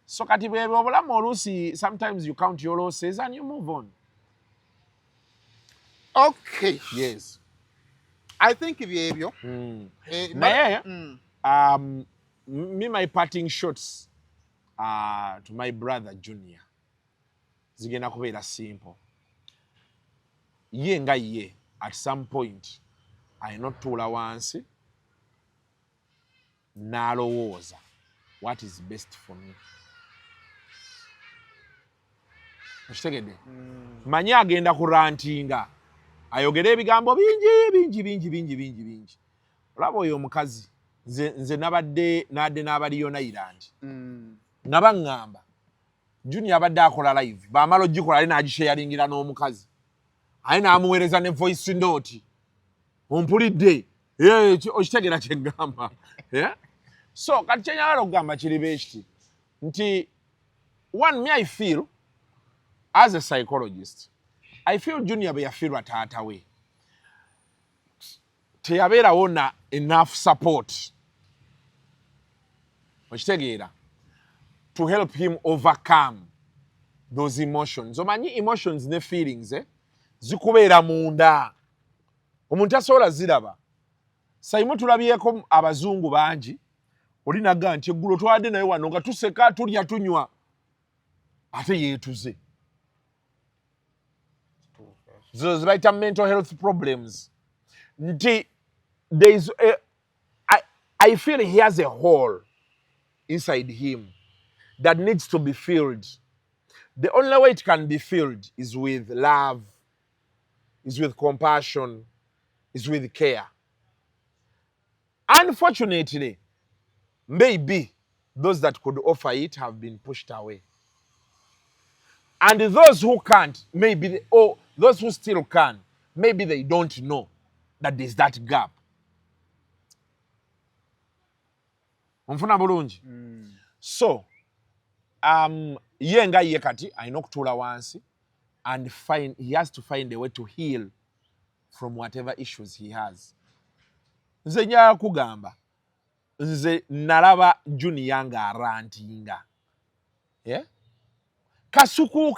So kati bw'ebyo obulamu oluusi, sometimes you count your losses and you move on. Okay. Yes. I think byebyo. Naye, me my parting shots to my brother Junior. Zigenda kubeera simple. Ye nga ye, at some point, ayina otuula wansi n'alowooza what is best for me. Okitegedde? Manyi agenda kurantinga. Ayogera ebigambo bingi. Olaba oyo omukazi nze nabadde n'abaliyo Ireland. Nga baŋŋamba Junior abadde akola live. Baamala ogikola ali n'agisharingira n'omukazi. Aye n'amuweereza ne voice note. Ompulidde. Okitegeera kye ngamba. So kati kye nyagala okugamba kiri beekiti nti one me I feel as a psychologist, I feel Junior bwe yafiirwa taata we teyabeerawo na enough support. Okitegeera to help him overcome those emotions. Omanyi emotions ne feelings zikubeera munda. Omuntu asobola ziraba. Seimu tulabyeko abazungu bangi. Olinaga nti eggulo twadde naye wano nga tuseka tulya tunywa. ate yeetuze those right mental health problems nti there is I feel he has a hole inside him that needs to be filled. The only way it can be filled is with love, is with compassion, is with care. Unfortunately, maybe those that could offer it have been pushed away. And those who can't, maybe, or those who still can, maybe they don't know that there's that gap. Mfuna bulungi. So, yenga yekati, ayina okutuula wansi, and he has to find a way to heal from whatever issues he has. Nze njagala kugamba, nze nalaba Junior nga arantinga. Yeah? Kasuku.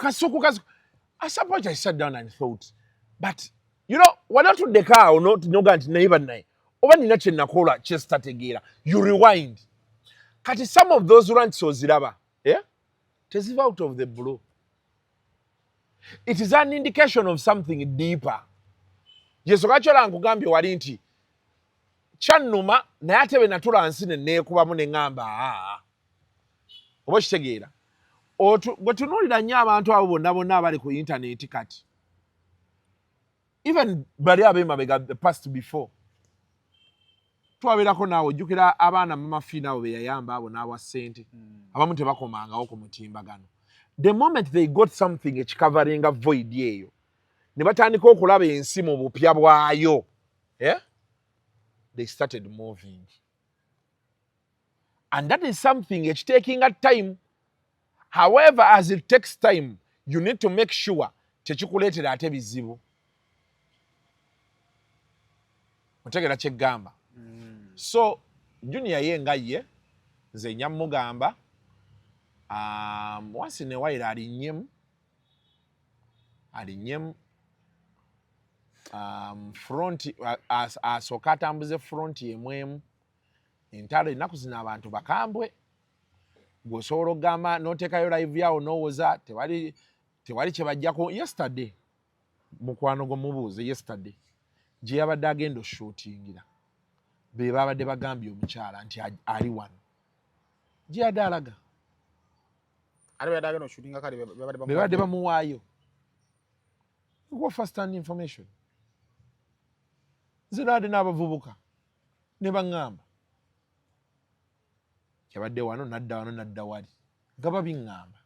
I suppose I sat down and thought, but, you know, why not the car or not no ganti neighbor nai? Oba nina kye nakola kye stategeera. You rewind. Kati some of those rants oziraba, yeah? Teziva out of the blue. It is an indication of something deeper. Yesu kachola nkugambye wali nti kyannuma naye ate bwe natula nsi ne neekubamu ne ŋŋamba oba kitegeera bwe tunuulira nnyo abantu abo bonna abali ku intaneti kati even bali ab'emabega the past before twabeerako naawe ojjukira abaana mamafiina abo be yayamba abo n'awa ssente abamu tebakomangawo ku mutimbagano. The moment they got something ekikavaringa void eyo ne batandika okulaba ensi mu bupya bwayo, yeah? They started moving. And that is something it's taking a time. However, as it takes time, you need to make sure tekikuleetera ate bizibu. Otegera kye gamba. So, Junior yenga ye, nze nyammugamba, once in a while alinyemu, front asooka atambuze front yemwemu entalo ennaku zino abantu bakambwe gwosobola okugamba n'oteekayo live yawo n'owoza tewali kye bajjako. Yesterday mukwano gwe mubuuze yesterday gye yabadde agenda oshootingira be babadde bagambye omukyala nti ali wano gye yadde alaga be badde bamuwaayo go first hand information. Nze naade n'abavubuka ne baŋŋamba kyabadde wano nadda wali nga babiŋŋamba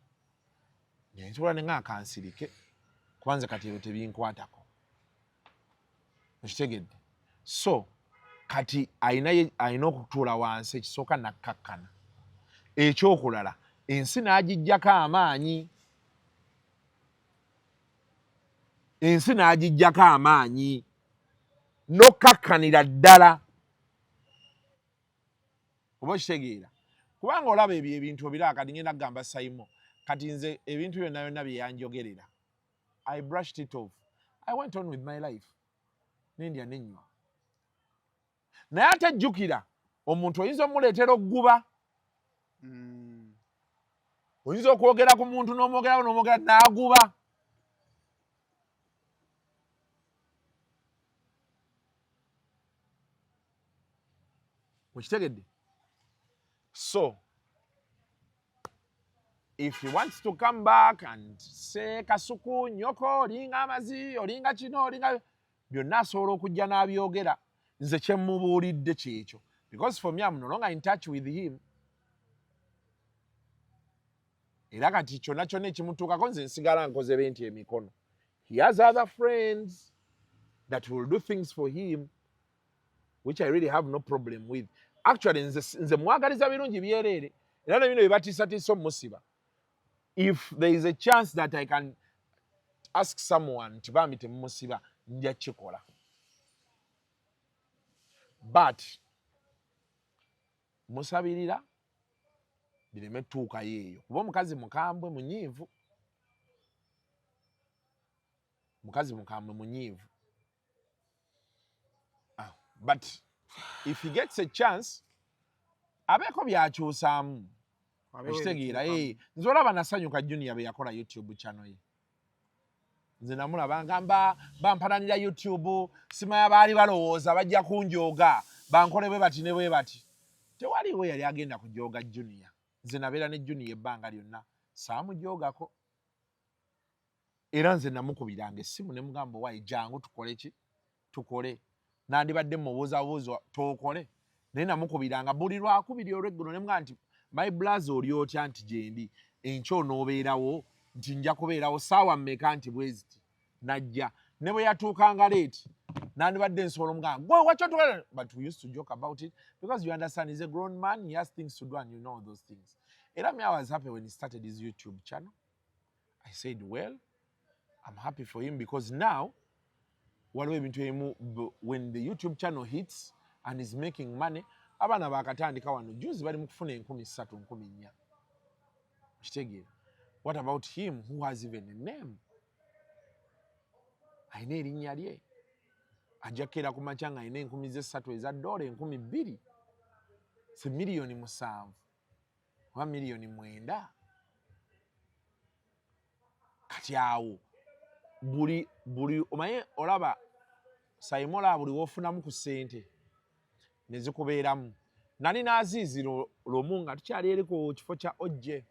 naye nsobola ne ŋŋakansirike kubanze kati ebyo tebinkwatako okitegedde. So kati ayina okutuula wansi ekisooka nakkakkana. Ekyokulala ensi n'agijjako amaanyi n'okkakkanira ddala oba kitegeera kubanga olaba ebyo ebintu obiraba kati ngenda kugamba Simon kati nze ebintu byonna bye yanjogerera I brushed it off. I went on with my life. Nendya nenywa. Naye ate jjukira omuntu oyinza omuleetera okuguba. Oyinza okwogera ku muntu n'omwogera n'aguba. Okitegedde? So, if he wants to come back and say Kasuku, Nyoko, olinga amazi, olinga kino, olinga byonna asobola okujja n'abyogera, nze kye mubuulidde kyekyo. Because for me, I'm no longer in touch with him. Era kati kyonna ekimutuukako nze nsigala nkoze benti emikono. He has other friends that will do things for him, which I really have no problem with. Actually, nze mwagaliza birungi byereere. Era ne bino bye batiisatiisa omusiba. If there is a chance that I can ask someone to bambi temumusiba, nja kikola. But musabirira bireme tuuka yeeyo. Kuba omukazi mukambwe munyiivu. But if he gets a chance, abeeko byakyusaamu. Okitegeera nze olaba nasanyuka Junior bwe yakola YouTube channel ye. Nze namulaba ngamba bampananira YouTube simaya baali balowooza bajja kunjooga bankole bwe bati ne bwe bati. Tewaliwo yali agenda kujooga Junior. Nze nabeera ne Junior ebbanga lyonna saamujoogako. Era nze namukubiranga essimu ne mugamba wayi jangu tukole ki? Tukole. Nandibadde mubuuzabuuza tukole. Naye namukubiranga buli lwakubiri olweggulo ne mugamba nti my blaze oli otya nti gyendi enkyo n'obeerawo nti nja kubeerawo saawa mmeka nti bweziti najja ne bwe yatuukanga leeti nandibadde nsobola omugamba gwe watch out, but we used to joke about it because you understand he's a grown man, he has things to do and you know those things. Era me I was happy when he started his YouTube channel. I said well I'm happy for him because now waliwo ebintu ebimu when the YouTube channel hits and is making money abaana bakatandika wano juzi bali mu kufuna 3,000 4,000. Kitegeera. What about him who has even a name? Aine erinnya lye. Ajja kera ku macanga aine 3,000 eza dola 2,000. Se milioni 7 wa milioni 9. Kati awo buli omaye olaba sayimola buli wofunamu ku ssente nezikubeeramu. Nali n'Azizi Lomunga tukyali eri ku kifo kya Ojje.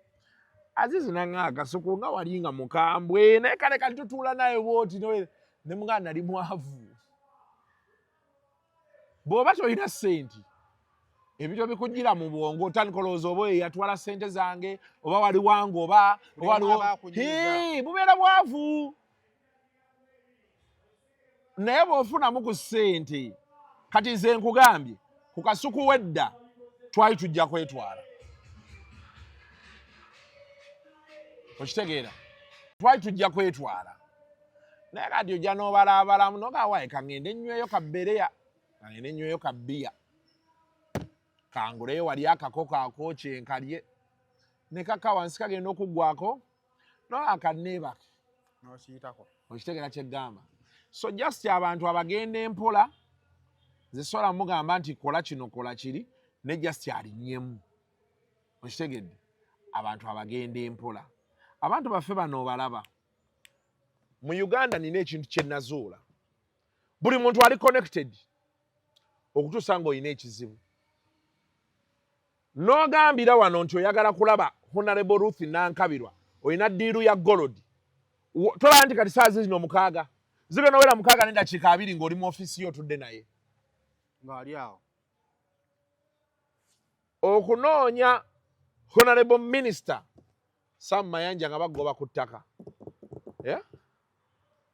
Azizi nanga Kasuku nga wali nga mukambwe naye kale kali tutuula naye bwoti ne muganda nali mwavu. Bw'oba toyina ssente ebintu bikujjira mu bwongo otandikoloza oba yatwala ssente zange oba wali wange oba waliwo bubeera bwavu. Naye bw'ofunamu ku ssente kati nze nkugambye ku Kasuku wedda twali tujja kwetwala. Okitegeera twali tujja kwetwala naye kati ojja n'obalaabalamu n'ogaawaye kangende ennyweyo kabbereya kangende ennyweyo kabbiya kanguleyo wali akakoko akokye nkalye ne kaka wansi kagenda okuggwako n'akaneebake n'okiyitako. Okitegeera kye ggamba. So just abantu abagenda empola nze sola mugamba nti kola kino kola kiri ne just alinnyemu. Okitegedde abantu abagenda empola. Abantu baffe bano obalaba mu Uganda nina ekintu kye nazuula. Buli muntu ali connected okutuusa ng'olina ekizibu. N'ogambira wano nti oyagala kulaba Honorable Ruth Nankabirwa olina ddiiru ya Gold. Tolaba nti kati saa zino 6 zigenda wera 6 n'eddakiika 2 ng'oli mu ofiisi yo otudde naye. Ng'ali awo. Okunoonya Honorable Minister Sam Mayanja nga bagoba ku ttaka.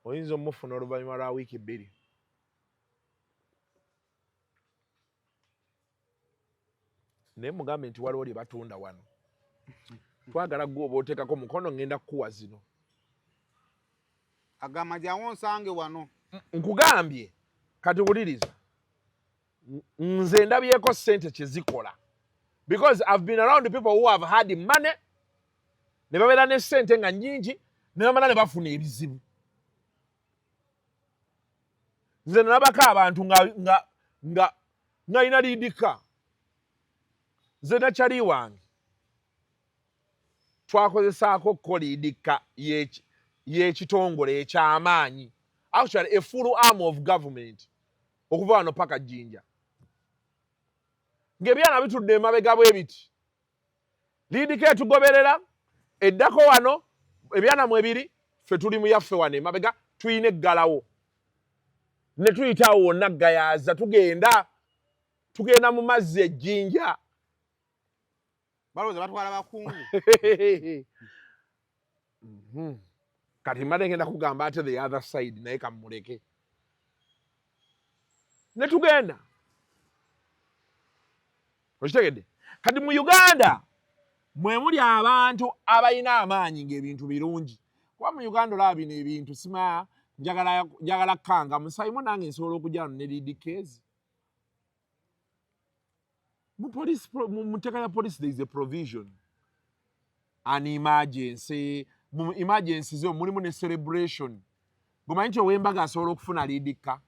Oyinza omufuna oluvannyuma lwa wiiki 2. Naye mugambe nti waliwo lye batunda wano. Twagala gwe oba oteekako mukono ngenda kukuwa zino. Agamba jawo nsange wano. Nkugambye kati wuliriza. Nze ndabyeko ssente kye zikola. Because I've been around people who have had money. Ne babeera ne ssente nga nnyingi ne bamala ne bafuna ebizibu. Nze nalabako abantu nga ina liidika. Nze nakyali wange twakozesaako koliidika y'ekitongole eky'amaanyi. Actually a full arm of government okuva wano paka Jinja. Ng'ebyana bitudde emabega bwe biti. Liidika etugoberera eddako wano ebyana mu ebiri ffe tuli mu yaffe wano emabega tuyina eggalawo. Ne tuyitawo wonna gayaaza tugenda mu mazzi ejjinja. Balowooza batwala bakungu. Kati mbadde ngenda kugamba ate the other side naye kamuleke. Ne tugenda. Okitegedde? Kati mu Uganda mwe muli abantu abalina amaanyi ng'ebintu birungi. Kuba mu Uganda olaba bino ebintu simaya njagala kanga musayimo nange nsobola okujja wano ne liidikeezi. Mu tteeka ya police there is a provision. An emergency. Mu emergency zo mulimu ne celebration. Gomanyi nti ow'embaga asobola okufuna liidika.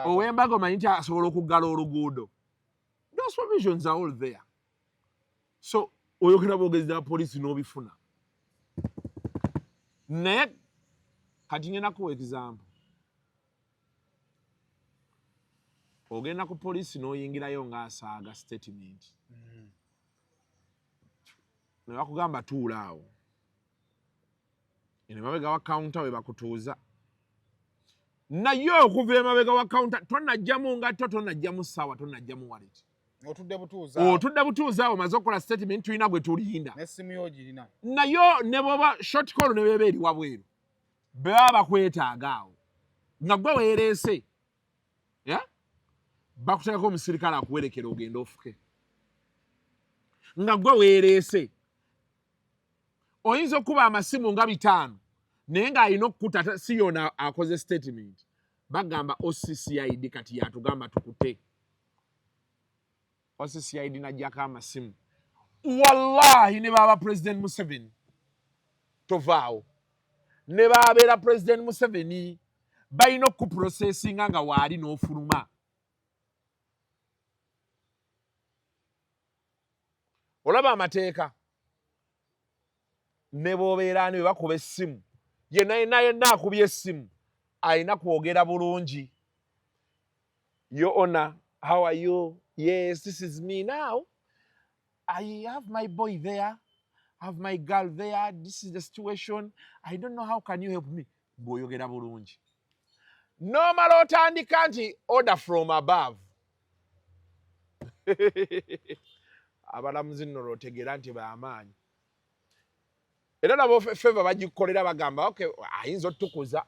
Ow'embaga omanyi nti asobola okuggala oluguudo. Those provisions are all there. So oyogera bwogezi na poliisi n'obifuna naye kati ngenda kuwa example ogenda ku poliisi n'oyingirayo ng'asaaga statement ne bakugamba tuula awo ene mabega wa counter we bakutuuza naye okuva emabega wa counter tonajjamu ngatto tonajjamu ssaawa tonajjamu wallet otudde butuuza awo maze okukola statement tulina gwe tulinda n'essimu y'ogirina naye ne bwoba short call ne beeba eri wabweru beba bakwetaaga awo nga gwe weereese bakuteekako omusirikale akuwerekera ogenda ofuke nga gwe weereese oyinza okuba amasimu nga 5 naye ng'alina okukuta si yona akoze statement bagamba OCCID kati yatugamba tukute OCCID najjako amasimu wallahi ne baba President Museveni tovaawo ne babeera President Museveni balina okuprocessinga nga waali n'ofuluma olaba amateeka ne bw'obeera ne bakuba essimu yenna akubye essimu alina kwogera bulungi. Your Honor, how are you? Yes, this is me now. I have my boy there. I have my girl there. This is the situation. I don't know how can you help me. Bw'oyogera bulungi. Nomala otandika nti order from above. Abalamuzi nno lw'otegeera nti b'amaanyi. Era nabo feva bagikolera bagamba okay ayinza otukuza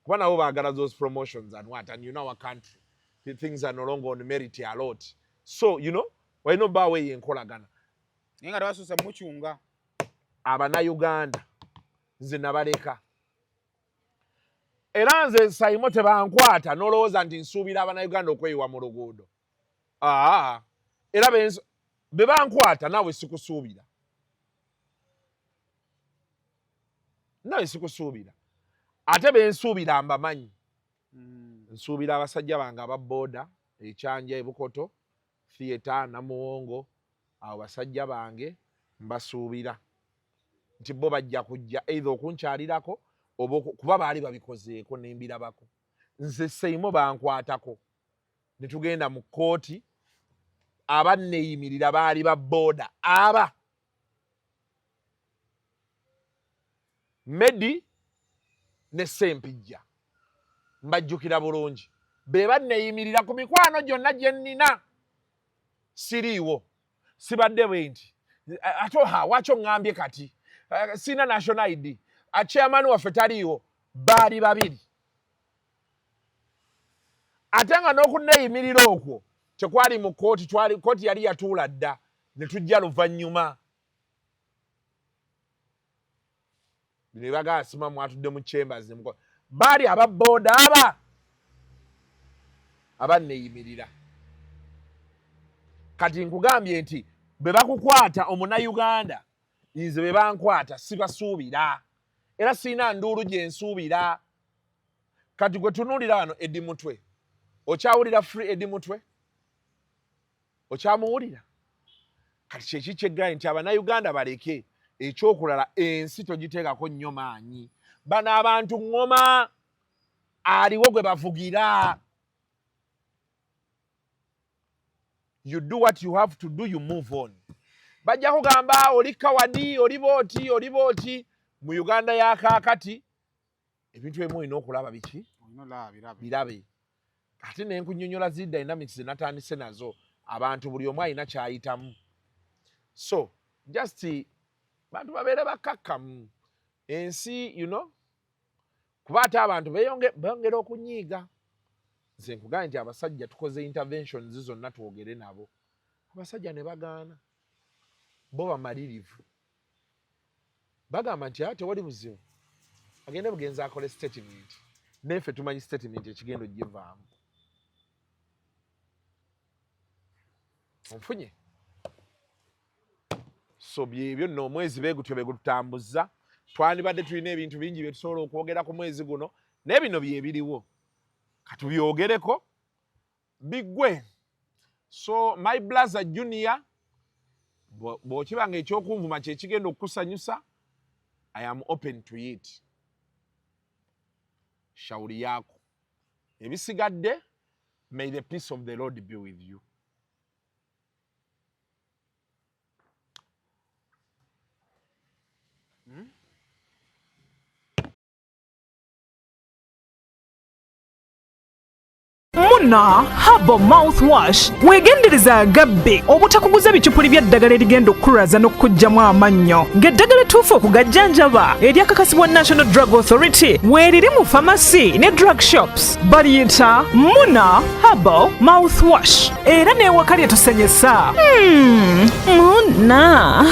kuba nabo baagala those promotions and what and you know our country the things are no longer on merit a lot so you know why no bawe yenkolagana ninga basusa muchunga abana Uganda nze nabaleka era nze sayimo tebankwata nolowooza nti nsuubira abana Uganda okweyiwa mu luguudo era be bankwata nawe sikusuubira nawe sikusuubira ate bensuubira mbamanyi nsuubira abasajja bange ababooda ekyanja ebukoto theatre namuwongo abo basajja bange mbasuubira nti bo bajja kujja either okunkyalirako oba kuba baali babikozeeko nembirabako nze Seimo bankwatako ne tugenda mu kkooti abanneeyimirira baali babooda aba Medi ne Sempijja mbajjukira bulungi be banneeyimirira ku mikwano gyonna gye nnina siriiwo sibadde bwe nti ate waki oŋŋambye kati sina national ID chairman waffe taliiwo baali babiri ate nga n'okunneeyimirira okwo tekwali mu kkooti kkooti yali yatuula dda ne tujja luvannyuma ne bagasima mwatudde mu chambers baali ababooda abanneeyimirira kati nkugambye nti bwe bakukwata omunayuganda nze be bankwata sibasuubira era sirina nduulu gye nsuubira kati gwe tunuulira wano Eddi Mutwe okyawulira free Eddi Mutwe okyamuwulira kati kyeki kyeggaye nti abanayuganda baleke ekyokulala ensi togiteekako nnyo maanyi bano abantu ŋŋoma aliwo gwe bavugira you do what you have to do you move on bajja kugamba oli kawadi oli booti mu Uganda ya kaakati ebintu ebimu olina okulaba biki birabe ate ne nkunnyonnyola zi dynamics ze natandise nazo abantu buli omu alina kyayitamu so just bantu babeere bakakkamu ensi you know kuba ate abantu beyongera okunyiiga nze nkugambye nti abasajja tukoze interventions zonna twogere nabo abasajja ne bagaana bo bamalirivu bagamba nti tewali buzibu agende bugenzi akole statement neffe tumanyi statement ekigendo givaamu onfunye so byebyo nno omwezi beegutyo begutambuza twandibadde tulina ebintu bingi bye tusobola okwogera ku mwezi guno naye bino byebiriwo katubyogereko biggwe so my brother junior bw'okibanga ekyokunvuma kye kigenda okukusanyusa, I am open to it. Shauri yako. Ebisigadde, may the peace of the Lord be with you. Muna Herbal Mouthwash weegendereza agabbe obutakuguza bicupuli bya ddagala erigenda okukulaza n'okukugyamu amannyo ng'eddagala ettuufu okugajjanjaba eryakakasibwa National Drug Authority weeriri mu pharmacy ne drug shops baliyita Muna Herbal Mouthwash era n'ewaka lye tusenyesa. Muna